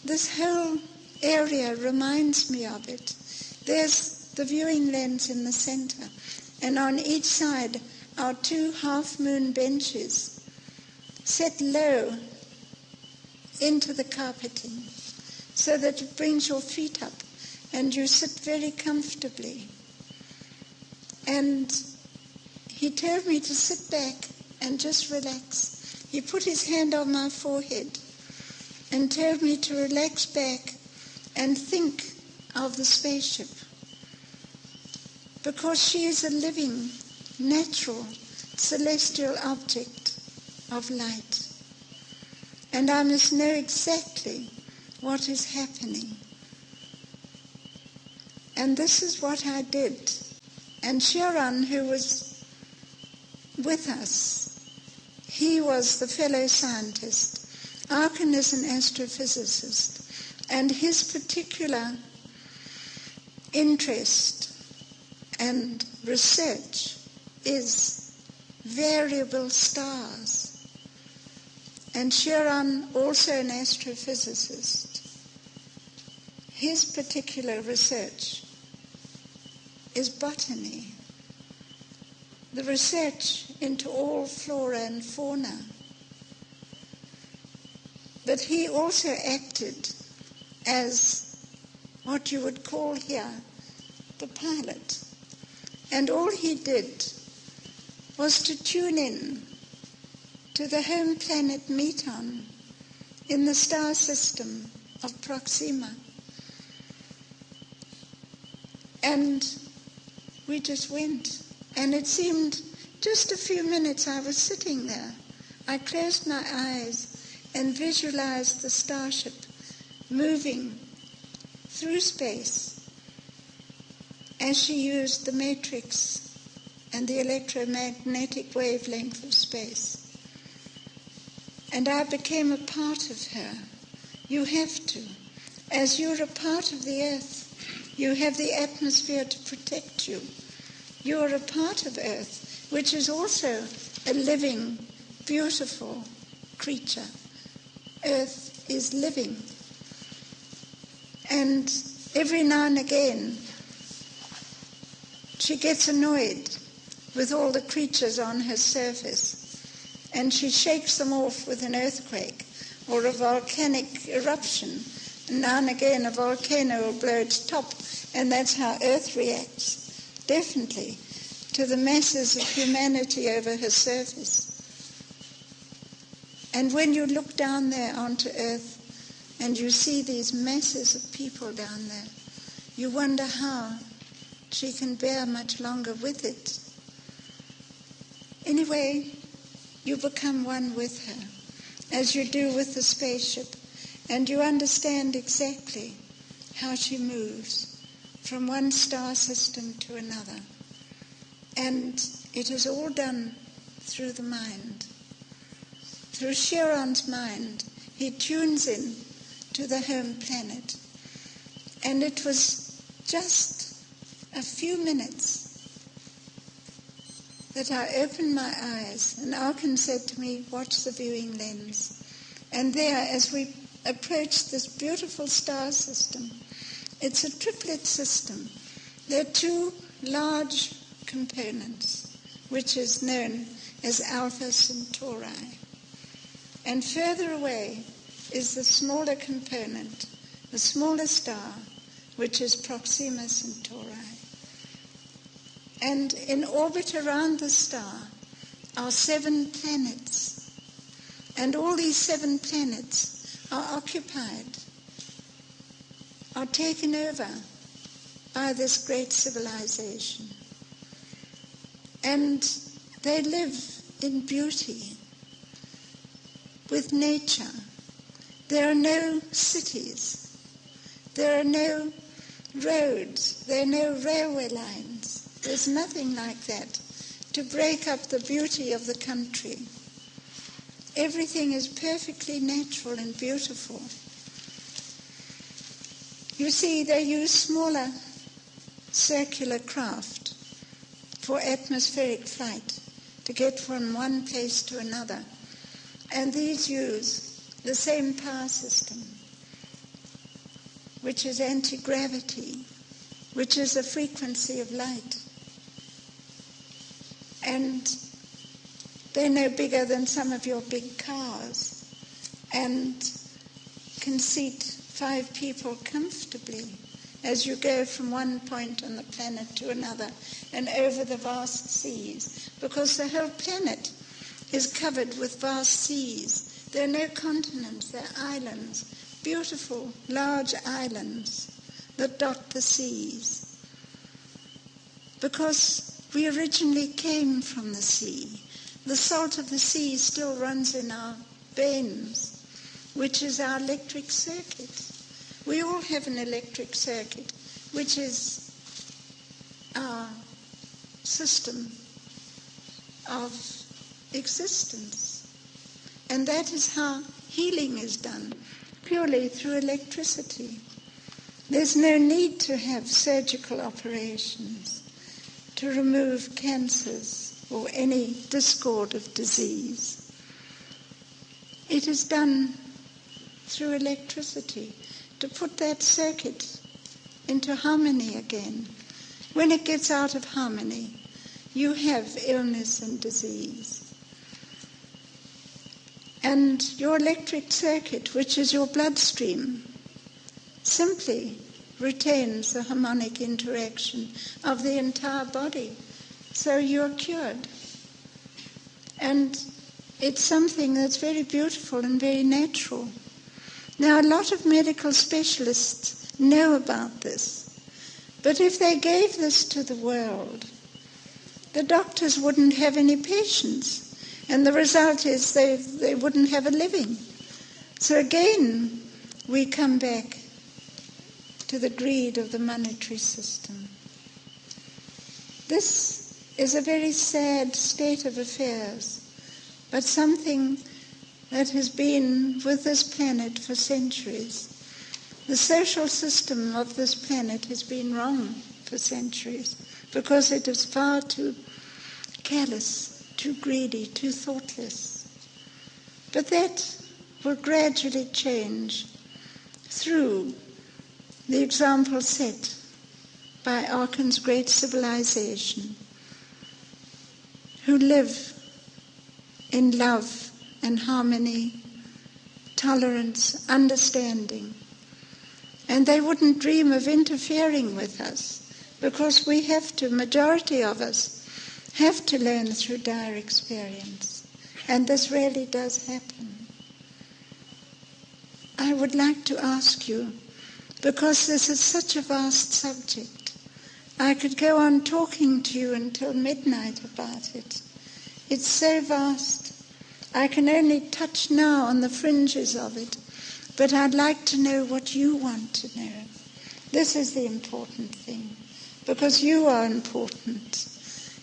This whole area reminds me of it. There's the viewing lens in the center, and on each side are 2 half-moon benches set low into the carpeting so that it brings your feet up and you sit very comfortably. And he told me to sit back and just relax. He put his hand on my forehead and told me to relax back and think of the spaceship, because she is a living, natural, celestial object of light. And I must know exactly what is happening. And this is what I did. And Sharon, who was with us, he was the fellow scientist. Arkan is an astrophysicist, and his particular interest and research is variable stars. And Sharon, also an astrophysicist, his particular research is botany, the research into all flora and fauna. But he also acted as what you would call here the pilot. And all he did was to tune in to the home planet Meton in the star system of Proxima. And we just went. And it seemed just a few minutes I was sitting there. I closed my eyes and visualized the starship moving through space as she used the matrix and the electromagnetic wavelength of space. And I became a part of her. You have to. As you're a part of the earth, you have the atmosphere to protect you. You are a part of earth, which is also a living, beautiful creature. Earth is living. And every now and again, she gets annoyed with all the creatures on her surface, and she shakes them off with an earthquake or a volcanic eruption. And now and again a volcano will blow its top, and that's how Earth reacts, definitely, to the masses of humanity over her surface. And when you look down there onto Earth and you see these masses of people down there, you wonder how she can bear much longer with it. Anyway, you become one with her, as you do with the spaceship, and you understand exactly how she moves from one star system to another. And it is all done through the mind. Through Chiron's mind, he tunes in to the home planet. And it was just a few minutes that I opened my eyes, and Arkin said to me, watch the viewing lens. And there, as we approached this beautiful star system, it's a triplet system. There are two large components, which is known as Alpha Centauri. And further away is the smaller component, the smaller star, which is Proxima Centauri. And in orbit around the star are 7 planets. And all these 7 planets are occupied, are taken over by this great civilization. And they live in beauty with nature. There are no cities. There are no roads. There are no railway lines. There's nothing like that to break up the beauty of the country. Everything is perfectly natural and beautiful. You see, they use smaller circular craft for atmospheric flight to get from one place to another. And these use the same power system, which is anti-gravity, which is a frequency of light. And they're no bigger than some of your big cars and can seat 5 people comfortably as you go from one point on the planet to another and over the vast seas, because the whole planet is covered with vast seas. There are no continents, there are islands, beautiful large islands that dot the seas. Because we originally came from the sea. The salt of the sea still runs in our veins, which is our electric circuit. We all have an electric circuit, which is our system of existence. And that is how healing is done, purely through electricity. There's no need to have surgical operations to remove cancers or any discord of disease. It is done through electricity to put that circuit into harmony again. When it gets out of harmony, you have illness and disease. And your electric circuit, which is your bloodstream, simply retains the harmonic interaction of the entire body. So you're cured. And it's something that's very beautiful and very natural. Now, a lot of medical specialists know about this. But if they gave this to the world, the doctors wouldn't have any patients. And the result is they wouldn't have a living. So again, we come back to the greed of the monetary system. This is a very sad state of affairs, but something that has been with this planet for centuries. The social system of this planet has been wrong for centuries because it is far too careless, too greedy, too thoughtless. But that will gradually change through the example set by Arken's great civilization, who live in love and harmony, tolerance, understanding. And they wouldn't dream of interfering with us because we have to, majority of us, have to learn through dire experience. And this really does happen. I would like to ask you, because this is such a vast subject, I could go on talking to you until midnight about it. It's so vast. I can only touch now on the fringes of it, but I'd like to know what you want to know. This is the important thing, because you are important.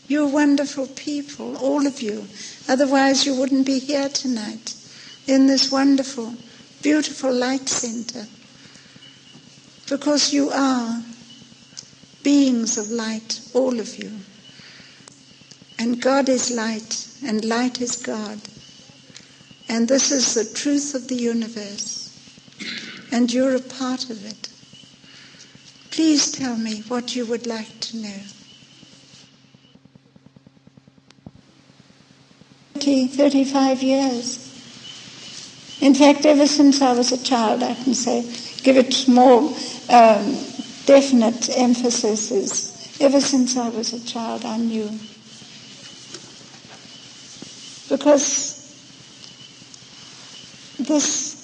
You're wonderful people, all of you. Otherwise you wouldn't be here tonight in this wonderful, beautiful light center. Because you are beings of light, all of you. And God is light, and light is God. And this is the truth of the universe. And you're a part of it. Please tell me what you would like to know. 35 years. In fact, ever since I was a child, I can say, give it more definite emphasis, is ever since I was a child I knew. Because this,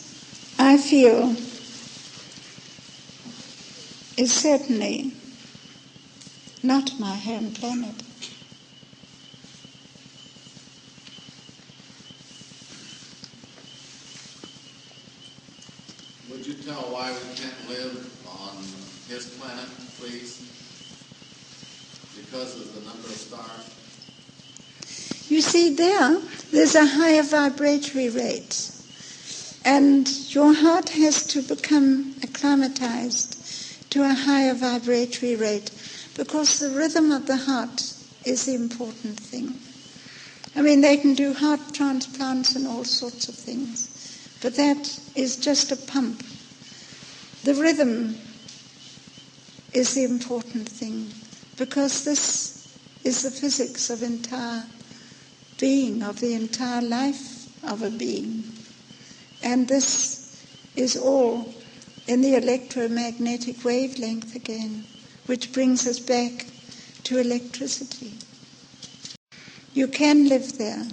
I feel, is certainly not my home planet. Would you tell why we can't live on his planet, please? Because of the number of stars? You see, there's a higher vibratory rate. And your heart has to become acclimatized to a higher vibratory rate because the rhythm of the heart is the important thing. I mean, they can do heart transplants and all sorts of things, but that is just a pump. The rhythm is the important thing because this is the physics of entire being, of the entire life of a being. And this is all in the electromagnetic wavelength again, which brings us back to electricity. You can live there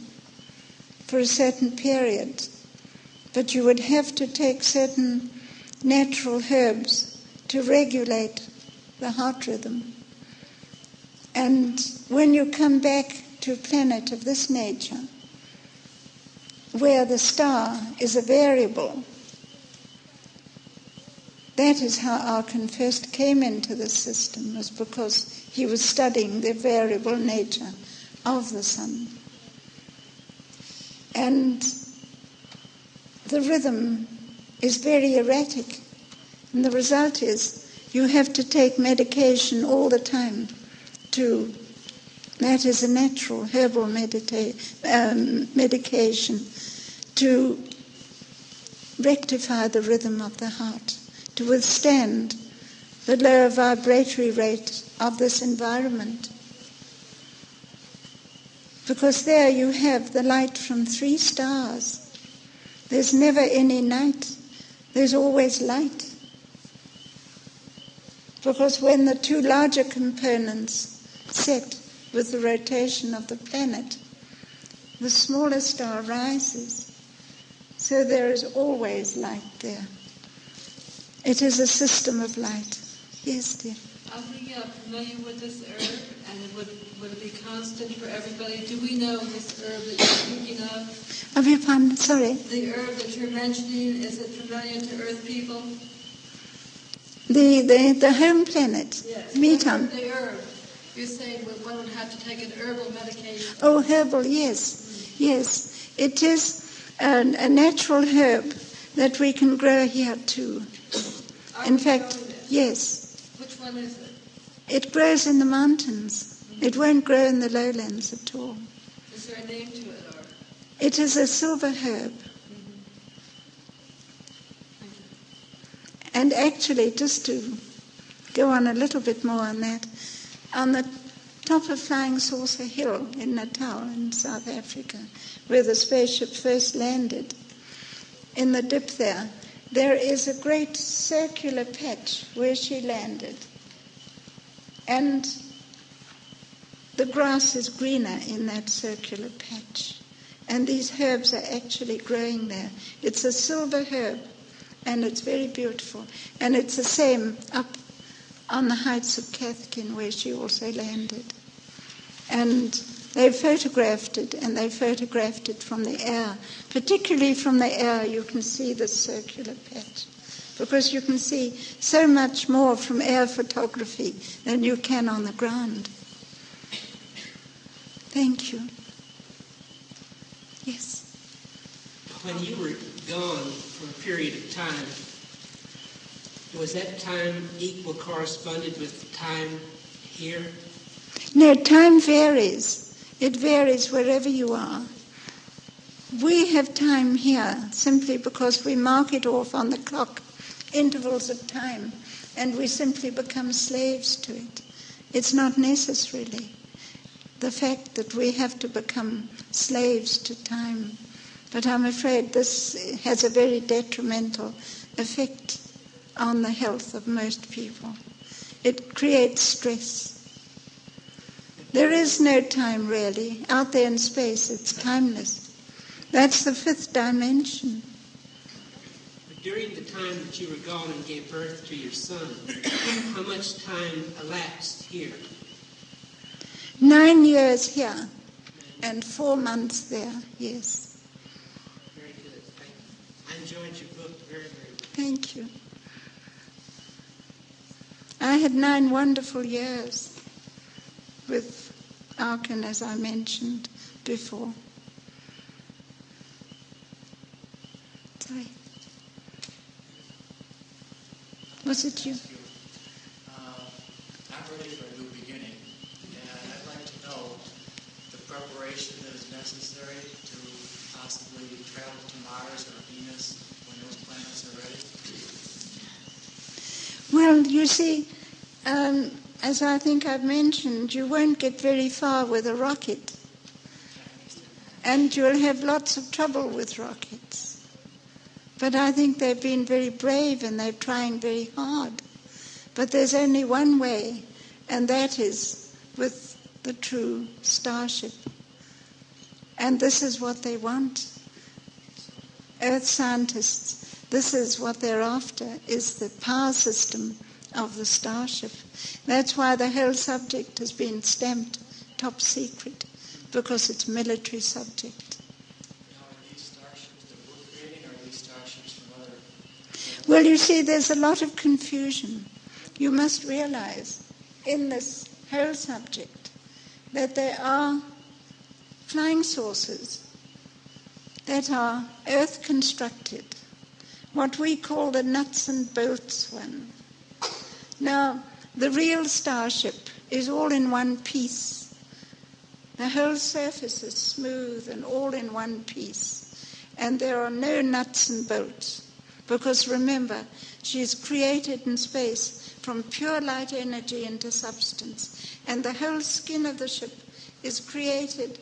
for a certain period, but you would have to take certain natural herbs to regulate the heart rhythm. And when you come back to a planet of this nature, where the star is a variable, that is how Arken first came into the system, was because he was studying the variable nature of the sun. And the rhythm is very erratic, and the result is you have to take medication all the time that is a natural herbal medication to rectify the rhythm of the heart, to withstand the lower vibratory rate of this environment. Because there you have the light from 3 stars. There's never any night. There's always light. Because when the 2 larger components set with the rotation of the planet, the smaller star rises. So there is always light there. It is a system of light. Yes, dear. Are we familiar with this herb And would it be constant for everybody? Do we know this herb that you're speaking of? Beg your pardon, sorry. The herb that you're mentioning, is it familiar to Earth people? The home planet, Yes. Meton. The herb. You're saying one would have to take an herbal medication. Oh, herbal, yes. Yes. It is a natural herb that we can grow here too. In fact, yes. Which one is it? It grows in the mountains. It won't grow in the lowlands at all. Is there a name to it? Or? It is a silver herb. And actually, just to go on a little bit more on that, on the top of Flying Saucer Hill in Natal in South Africa, where the spaceship first landed, in the dip there is a great circular patch where she landed. And the grass is greener in that circular patch. And these herbs are actually growing there. It's a silver herb, and it's very beautiful. And it's the same up on the heights of Cathkin, where she also landed. And they photographed it, and they photographed it from the air. Particularly from the air, you can see the circular patch, because you can see so much more from air photography than you can on the ground. Thank you. Yes. When you were gone for a period of time, was that time equal corresponded with time here? No, time varies. It varies wherever you are. We have time here simply because we mark it off on the clock, intervals of time, and we simply become slaves to it. It's not necessarily the fact that we have to become slaves to time. But I'm afraid this has a very detrimental effect on the health of most people. It creates stress. There is no time really. Out there in space, it's timeless. That's the fifth dimension. But during the time that you were gone and gave birth to your son, how much time elapsed here? 9 years here and 4 months there, yes. Very good. I enjoyed your book very, very much. Thank you. I had 9 wonderful years with Arkan, as I mentioned before. Sorry. Was it you? I'm ready for a new beginning, and I'd like to know the preparation that is necessary to possibly travel to Mars or Venus when those planets are ready. Well, you see, as I think I've mentioned, you won't get very far with a rocket. And you'll have lots of trouble with rockets. But I think they've been very brave and they're trying very hard. But there's only one way, and that is with the true starship. And this is what they want. Earth scientists, this is what they're after, is the power system of the starship. That's why the whole subject has been stamped top secret, because it's military subject. Now, are these starships that we're creating, or are these starships from other... Well, you see, there's a lot of confusion. You must realize in this whole subject that there are flying saucers that are Earth-constructed, what we call the nuts and bolts one. Now, the real starship is all in one piece. The whole surface is smooth and all in one piece. And there are no nuts and bolts. Because remember, she is created in space from pure light energy into substance. And the whole skin of the ship is created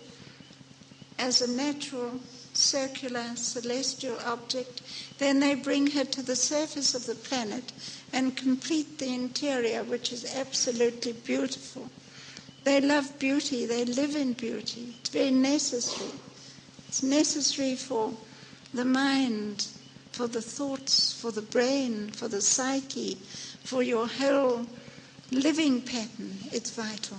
as a natural, circular, celestial object. Then they bring her to the surface of the planet and complete the interior, which is absolutely beautiful. They love beauty. They live in beauty. It's very necessary. It's necessary for the mind, for the thoughts, for the brain, for the psyche, for your whole living pattern. It's vital.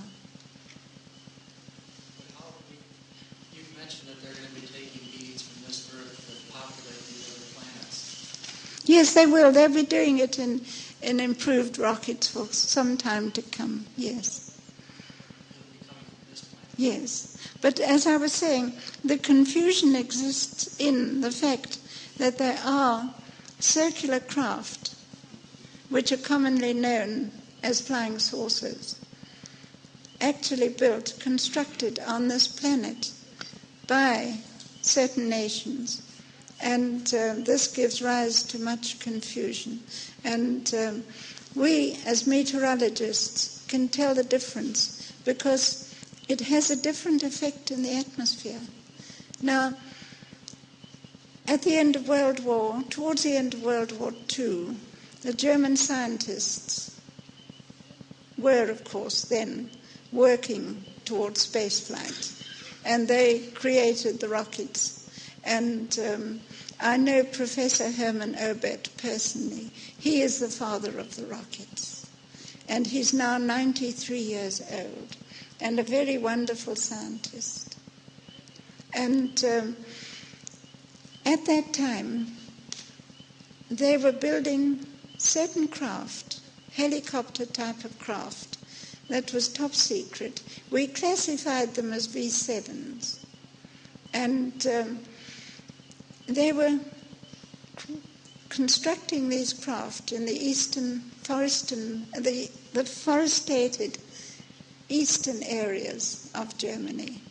Yes, they will. They'll be doing it in improved rockets for some time to come, yes. It'll be coming from this planet. Yes. But as I was saying, the confusion exists in the fact that there are circular craft which are commonly known as flying saucers, actually built, constructed on this planet by certain nations. And this gives rise to much confusion. And we, as meteorologists, can tell the difference because it has a different effect in the atmosphere. Now, at the end of towards the end of World War II, the German scientists were, of course, then working towards space flight. And they created the rockets. And I know Professor Hermann Oberth personally. He is the father of the rockets. And he's now 93 years old and a very wonderful scientist. And at that time, they were building certain craft, helicopter type of craft, that was top secret. We classified them as V7s. And they were constructing these craft in the the forested eastern areas of Germany,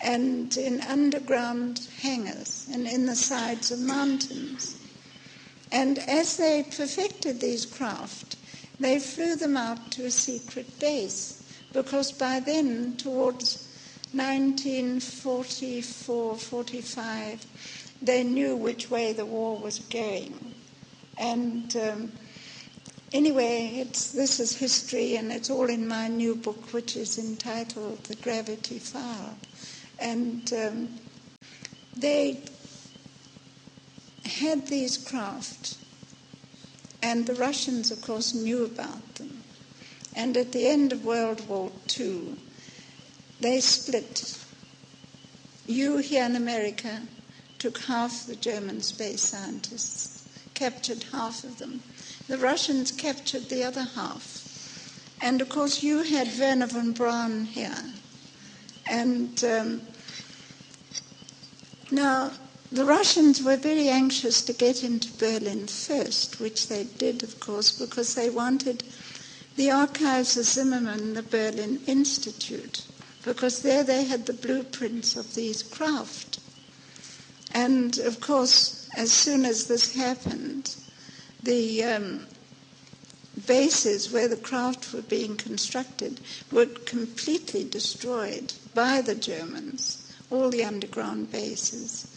and in underground hangars and in the sides of mountains. And as they perfected these craft, they flew them out to a secret base, because by then, towards 1944-45, they knew which way the war was going. And anyway, this is history, and it's all in my new book, which is entitled The Gravity File. And they had these craft, and the Russians, of course, knew about them. And at the end of World War II, they split. You here in America took half the German space scientists, captured half of them. The Russians captured the other half. And of course you had Wernher von Braun here. And now the Russians were very anxious to get into Berlin first, which they did, of course, because they wanted the archives of Zimmermann, the Berlin Institute, because there they had the blueprints of these craft. And, of course, as soon as this happened, the bases where the craft were being constructed were completely destroyed by the Germans, all the underground bases.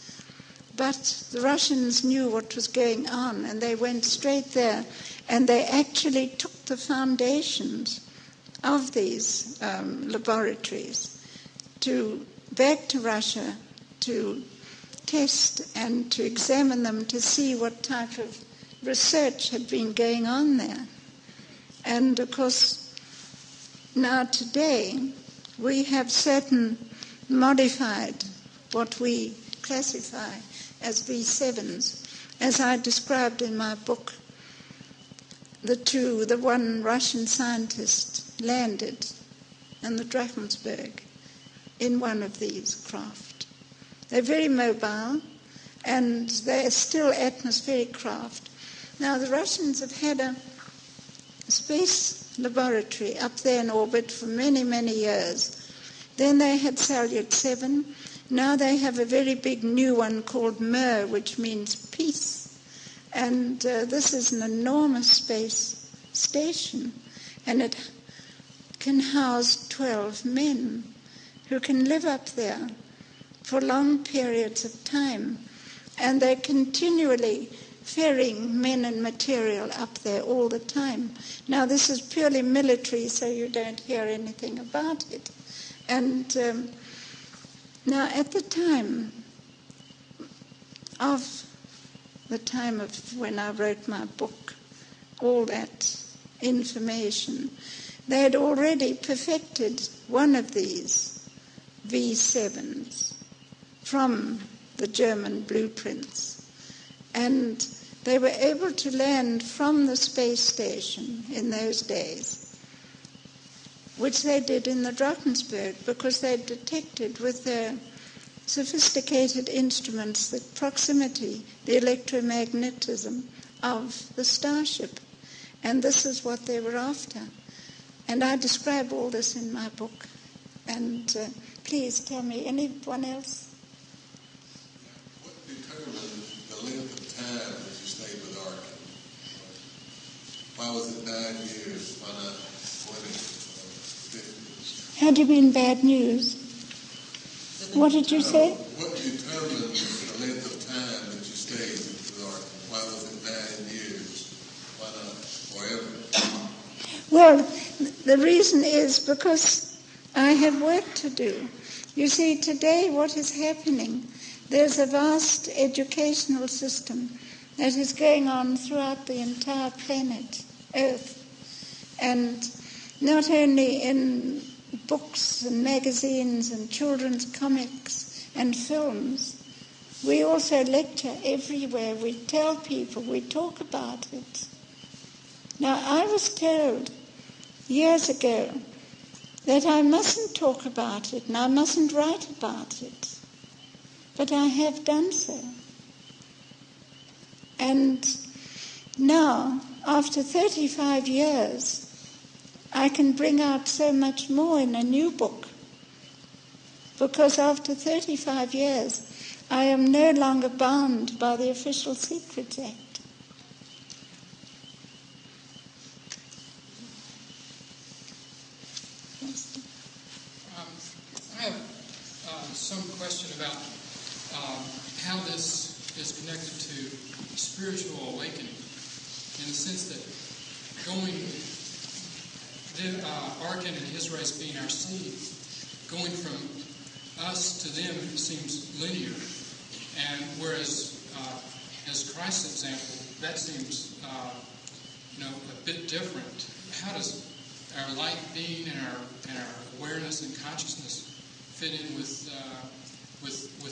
But the Russians knew what was going on, and they went straight there, and they actually took the foundations of these laboratories back to Russia to test and to examine them to see what type of research had been going on there. And of course, now today, we have certain modified, what we classify as V7s, as I described in my book. The one Russian scientist landed in the Drakensberg in one of these craft. They're very mobile, and they're still atmospheric craft. Now, the Russians have had a space laboratory up there in orbit for many, many years. Then they had Salyut 7. Now they have a very big new one called Mir, which means peace. And this is an enormous space station, and it can house 12 men who can live up there for long periods of time. And they're continually ferrying men and material up there all the time. Now, this is purely military, so you don't hear anything about it. And now, at the time of when I wrote my book, all that information, they had already perfected one of these V7s from the German blueprints. And They were able to land from the space station in those days, which they did in the Drakensberg, because they detected with their sophisticated instruments the proximity, the electromagnetism of the starship. And this is what they were after. And I describe all this in my book. And please tell me, anyone else? What determined the length of time that you stayed with Arkin? Why was it 9 years? Why not 20 or 50? How do you mean bad news? What did you say? What determined the length of time that you stayed with Arkin? Why was it 9 years? Why not forever? Well, the reason is because I have work to do. You see, today what is happening, there's a vast educational system that is going on throughout the entire planet, Earth. And not only in books and magazines and children's comics and films, we also lecture everywhere. We tell people, we talk about it. Now, I was told years ago that I mustn't talk about it and I mustn't write about it. But I have done so. And now, after 35 years, I can bring out so much more in a new book. Because after 35 years, I am no longer bound by the Official Secrets Act. I have some question about how this is connected to spiritual awakening, in the sense that Arkin and his race being our seed, going from us to them seems linear, and whereas as Christ's example, that seems a bit different. How does our light being and our awareness and consciousness fit in with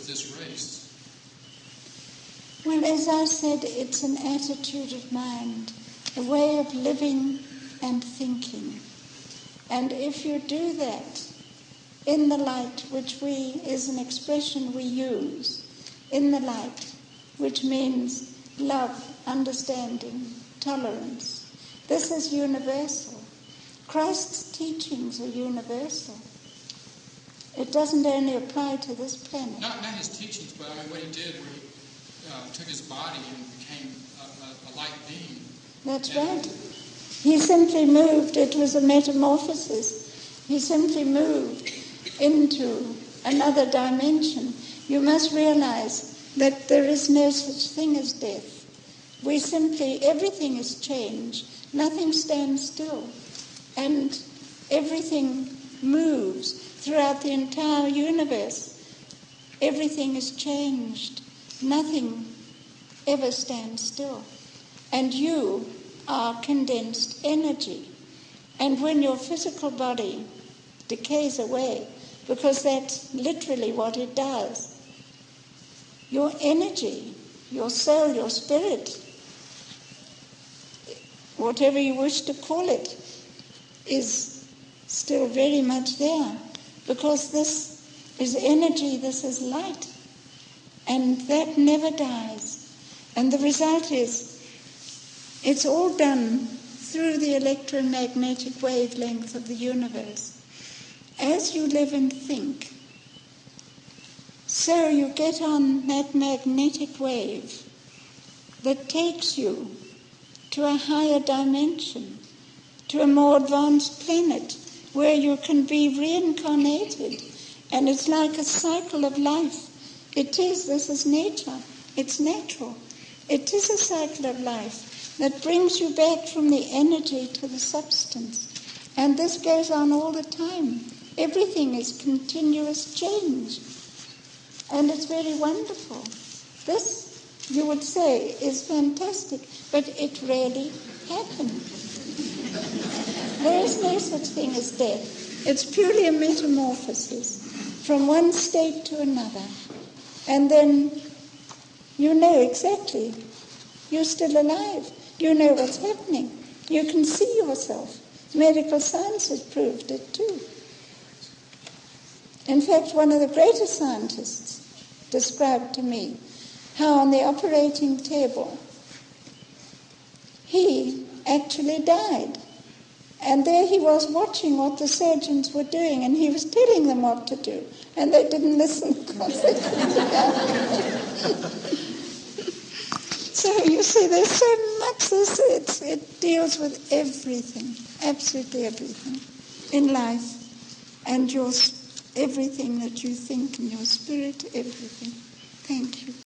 this race? Well, as I said, it's an attitude of mind, a way of living and thinking. And if you do that in the light, which is an expression we use, in the light, which means love, understanding, tolerance, this is universal. Christ's teachings are universal. It doesn't only apply to this planet. Not his teachings, but what he did, where he took his body and became a light being. That's right. He simply moved. It was a metamorphosis. He simply moved into another dimension. You must realize that there is no such thing as death. Everything is changed. Nothing stands still. And everything moves throughout the entire universe. Everything is changed. Nothing ever stands still. And you are condensed energy. And when your physical body decays away, because that's literally what it does, your energy, your soul, your spirit, whatever you wish to call it, is still very much there, because this is energy, this is light, and that never dies. And the result is, it's all done through the electromagnetic wavelength of the universe. As you live and think, so you get on that magnetic wave that takes you to a higher dimension, to a more advanced planet, where you can be reincarnated. And it's like a cycle of life. This is nature. It's natural. It is a cycle of life that brings you back from the energy to the substance. And this goes on all the time. Everything is continuous change. And it's very wonderful. This, you would say, is fantastic, but it really happened. There is no such thing as death. It's purely a metamorphosis from one state to another. And then you know exactly. You're still alive. You know what's happening. You can see yourself. Medical science has proved it too. In fact, one of the greatest scientists described to me how on the operating table he actually died. And there he was watching what the surgeons were doing, and he was telling them what to do. And they didn't listen because they couldn't help. So you see, there's so much. It deals with everything, absolutely everything in life, and everything that you think in your spirit, everything. Thank you.